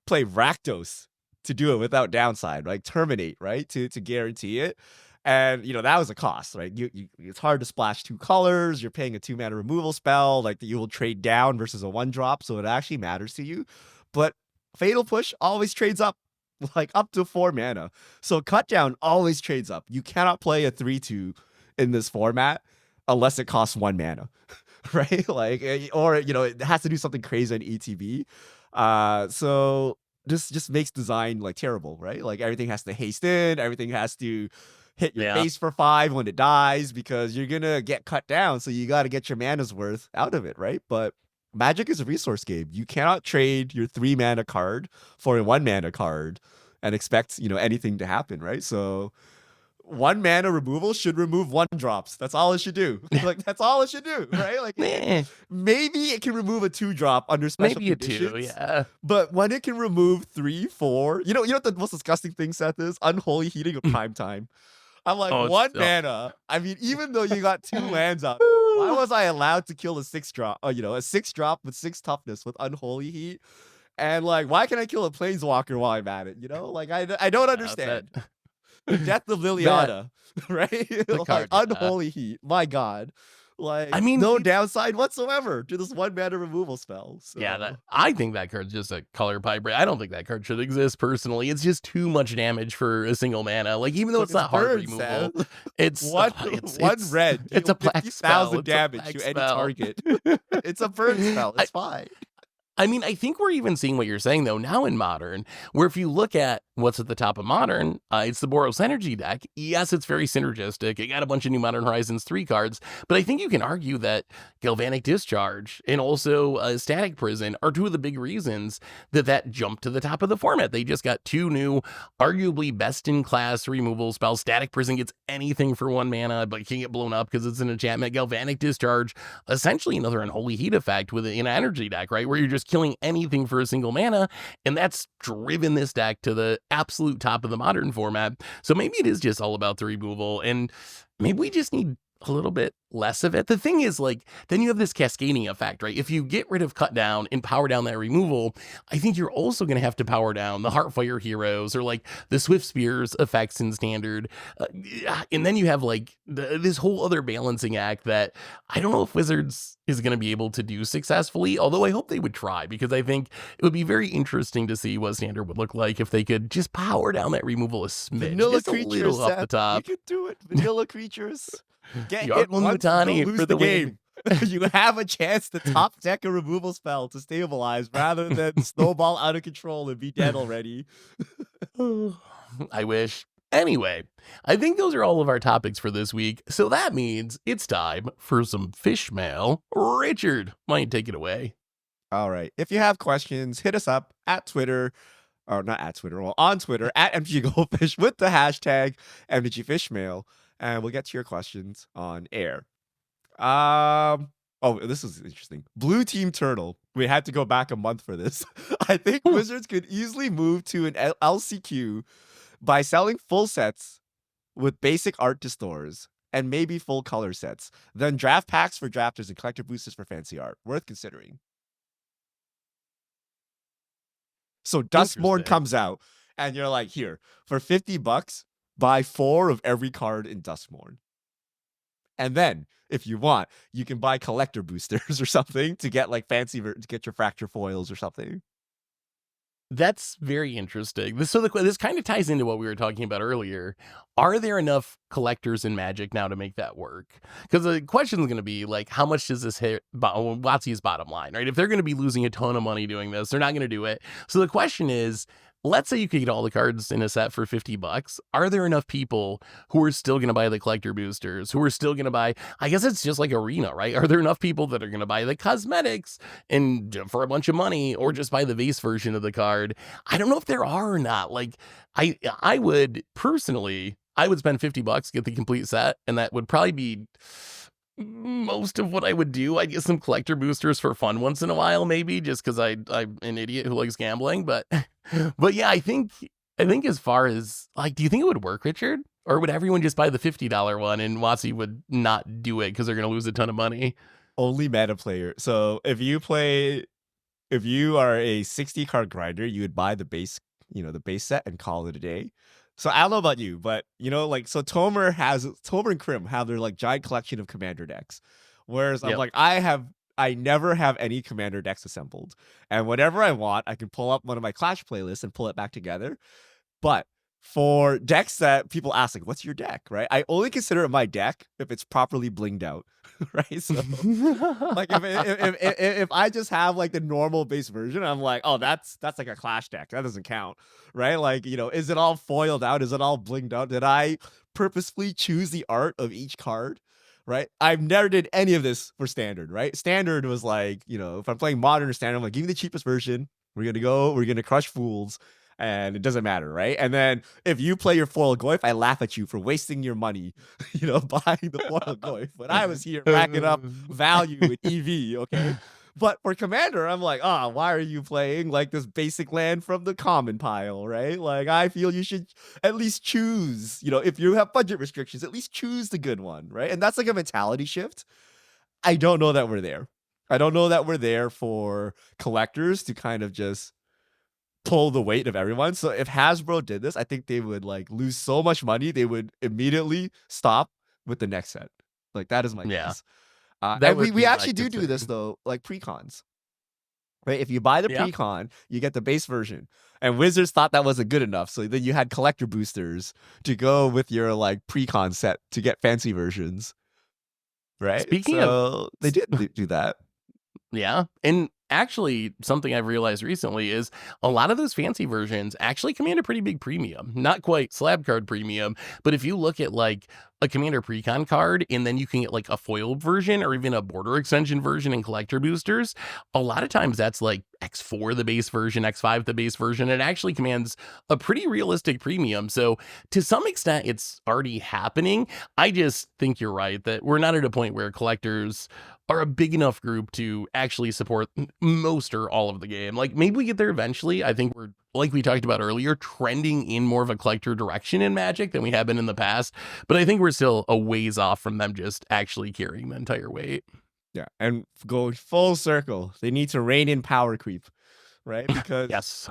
play Rakdos to do it without downside, like terminate, right? To guarantee it. And that was a cost, right? It's hard to splash 2 colors. You're paying a 2 mana removal spell, like that you will trade down versus a 1-drop, so it actually matters to you. But Fatal Push always trades up, like up to 4 mana. So Cut Down always trades up. You cannot play a 3/2 in this format unless it costs 1 mana, right? Like, or it has to do something crazy on ETB. So this just makes design like terrible, right? Like everything has to haste in, everything has to hit your face for 5 when it dies because you're gonna get cut down. So you got to get your mana's worth out of it, right? But Magic is a resource game. You cannot trade your 3 mana card for a 1 mana card and expect anything to happen, right? So 1 mana removal should remove 1-drops. That's all it should do. Like that's all it should do, right? Like maybe it can remove a 2-drop under special Maybe conditions. a 2, yeah. But when it can remove 3, 4, you know what the most disgusting thing, Seth, is? Unholy Heating of Prime Time. I'm like, 1 mana. I mean, even though you got 2 lands out, why was I allowed to kill a 6-drop? A 6-drop with 6 toughness with Unholy Heat? And like, why can I kill a Planeswalker while I'm at it? Like, I don't understand. The Death of Liliana, right? Like Unholy Heat. My God. Like, I mean, no downside whatsoever to this 1 mana removal spell. So. Yeah, I think that card's just a color pipe. I don't think that card should exist personally. It's just too much damage for a single mana. Like, even though it's not hard removal, it's one red. It's a black spell. 50,000 damage to any target. It's a burn spell. It's fine. I mean, I think we're even seeing what you're saying, though, now in Modern, where if you look at what's at the top of Modern, it's the Boros Energy deck. Yes, it's very synergistic. It got a bunch of new Modern Horizons 3 cards, but I think you can argue that Galvanic Discharge and also Static Prison are 2 of the big reasons that jumped to the top of the format. They just got 2 new, arguably best-in-class removal spells. Static Prison gets anything for 1 mana, but can get blown up because it's an enchantment. Galvanic Discharge, essentially another Unholy Heat effect with an energy deck, right, where you're just killing anything for a single mana, and that's driven this deck to the absolute top of the Modern format. So maybe it is just all about the removal, and maybe we just need a little bit less of it. The thing is, like, then you have this cascading effect, right? If you get rid of Cut Down and power down that removal, I think you're also going to have to power down the Heartfire Heroes or like the Swift Spears effects in Standard. And then you have like this whole other balancing act that I don't know if Wizards is going to be able to do successfully, although I hope they would try, because I think it would be very interesting to see what Standard would look like if they could just power down that removal a smidge, Vanilla just a little off the top. You could do it. Vanilla creatures. Get hit once, lose for the game. You have a chance to top deck a removal spell to stabilize rather than snowball out of control and be dead already. I wish. Anyway, I think those are all of our topics for this week, so that means it's time for some fish mail. Richard, why don't you take it away? All right. If you have questions, hit us up at Twitter, or not at Twitter, well, on Twitter, at MTGGoldfish with the hashtag MTGFishmail. And we'll get to your questions on air. Oh, this is interesting. Blue Team Turtle. We had to go back a month for this. I think Wizards could easily move to an LCQ by selling full sets with basic art to stores and maybe full color sets. Then draft packs for drafters and collector boosters for fancy art. Worth considering. So Duskmourn comes out and you're like, here, for $50, buy 4 of every card in Duskmourn. And then, if you want, you can buy collector boosters or something to get like to get your fracture foils or something. That's very interesting. This kind of ties into what we were talking about earlier. Are there enough collectors in Magic now to make that work? Because the question is going to be like, how much does this hit WotC's bottom line, right? If they're going to be losing a ton of money doing this, they're not going to do it. So the question is, let's say you could get all the cards in a set for $50. Are there enough people who are still going to buy the collector boosters, who are still going to buy, I guess it's just like Arena, right? Are there enough people that are going to buy the cosmetics and for a bunch of money, or just buy the base version of the card? I don't know if there are or not. Like, I would personally, I would spend $50, get the complete set, and that would probably be most of what I would do. I'd get some collector boosters for fun once in a while, maybe, just because I'm an idiot who likes gambling. But but yeah, I think as far as, like, do you think it would work, Richard? Or would everyone just buy the $50 one and Watsy would not do it because they're gonna lose a ton of money? Only meta player. So if you are a 60 card grinder, you would buy the base, the base set and call it a day. So I don't know about you, but like, so Tomer and Krim have their like giant collection of commander decks. Whereas I'm Yep. like, I never have any commander decks assembled. And whenever I want, I can pull up one of my Clash playlists and pull it back together. But for decks that people ask, like, what's your deck, right? I only consider it my deck if it's properly blinged out, right? So, like, if I just have like the normal base version, I'm like, oh, that's like a Clash deck. That doesn't count, right? Like, is it all foiled out? Is it all blinged out? Did I purposefully choose the art of each card? Right? I've never did any of this for standard, right? Standard was like, if I'm playing modern or standard, I'm like, give me the cheapest version. We're gonna crush fools. And it doesn't matter, right? And then if you play your foil Goyf, I laugh at you for wasting your money, buying the foil Goyf. But I was here racking up value in EV, okay? But for Commander, I'm like, why are you playing like this basic land from the common pile, right? Like, I feel you should at least choose, if you have budget restrictions, at least choose the good one, right? And that's like a mentality shift. I don't know that we're there. I don't know that we're there for collectors to kind of just pull the weight of everyone. So if Hasbro did this, I think they would like lose so much money, they would immediately stop with the next set. Like, that is my Yeah. guess. That And would we be my actually do this concern. though, like precons. Right? If you buy the Yeah. precon, you get the base version. And Wizards thought that wasn't good enough, so then you had collector boosters to go with your like precon set to get fancy versions. Right? Speaking So they did do that. Yeah. And actually, something I've realized recently is a lot of those fancy versions actually command a pretty big premium. Not quite slab card premium, but if you look at like a Commander Precon card and then you can get like a foiled version or even a border extension version and collector boosters, a lot of times that's like X4 the base version, X5 the base version. It actually commands a pretty realistic premium. So to some extent, it's already happening. I just think you're right that we're not at a point where collectors are a big enough group to actually support most or all of the game. Like, maybe we get there eventually. I think we're, like we talked about earlier, trending in more of a collector direction in Magic than we have been in the past. But I think we're still a ways off from them just actually carrying the entire weight. Yeah. And go full circle. They need to rein in power creep, right? Because Yes.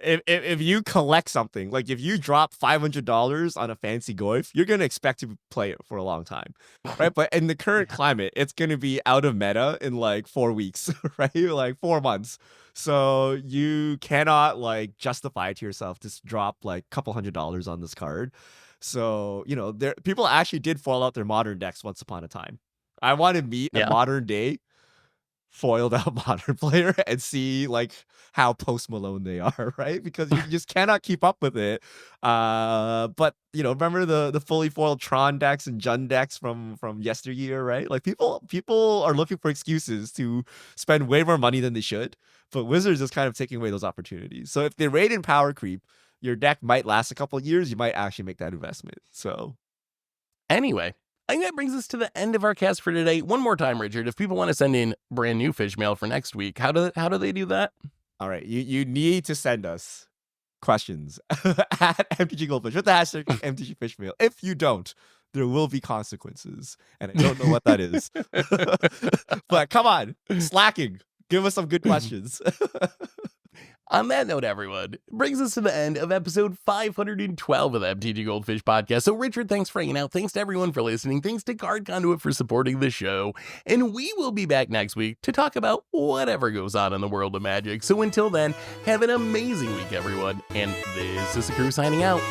if you collect something, like if you drop $500 on a fancy Goyf, you're going to expect to play it for a long time, right? But in the current climate, it's going to be out of meta in like 4 weeks, right? Like 4 months. So you cannot like justify to yourself to drop like a couple $100 on this card. So, people actually did foil out their modern decks once upon a time. I want to meet a Yeah. modern day foiled out modern player and see like how Post Malone they are, right? Because you just cannot keep up with it. But remember the fully foiled Tron decks and Jund decks from yesteryear, right? Like, people are looking for excuses to spend way more money than they should, but Wizards is kind of taking away those opportunities. So if they raid in power creep, your deck might last a couple of years. You might actually make that investment. So Anyway, I think that brings us to the end of our cast for today. One more time, Richard, if people want to send in brand new Fishmail for next week, how do they do that? all right, you need to send us questions at MTGGoldfish with the hashtag MTGFishmail. If you don't, there will be consequences, and I don't know what that is. But come on, slacking. Give us some good questions. On that note, everyone, brings us to the end of episode 512 of the MTG Goldfish podcast. So, Richard, thanks for hanging out. Thanks to everyone for listening. Thanks to Card Conduit for supporting the show. And we will be back next week to talk about whatever goes on in the world of Magic. So, until then, have an amazing week, everyone. And this is the crew signing out.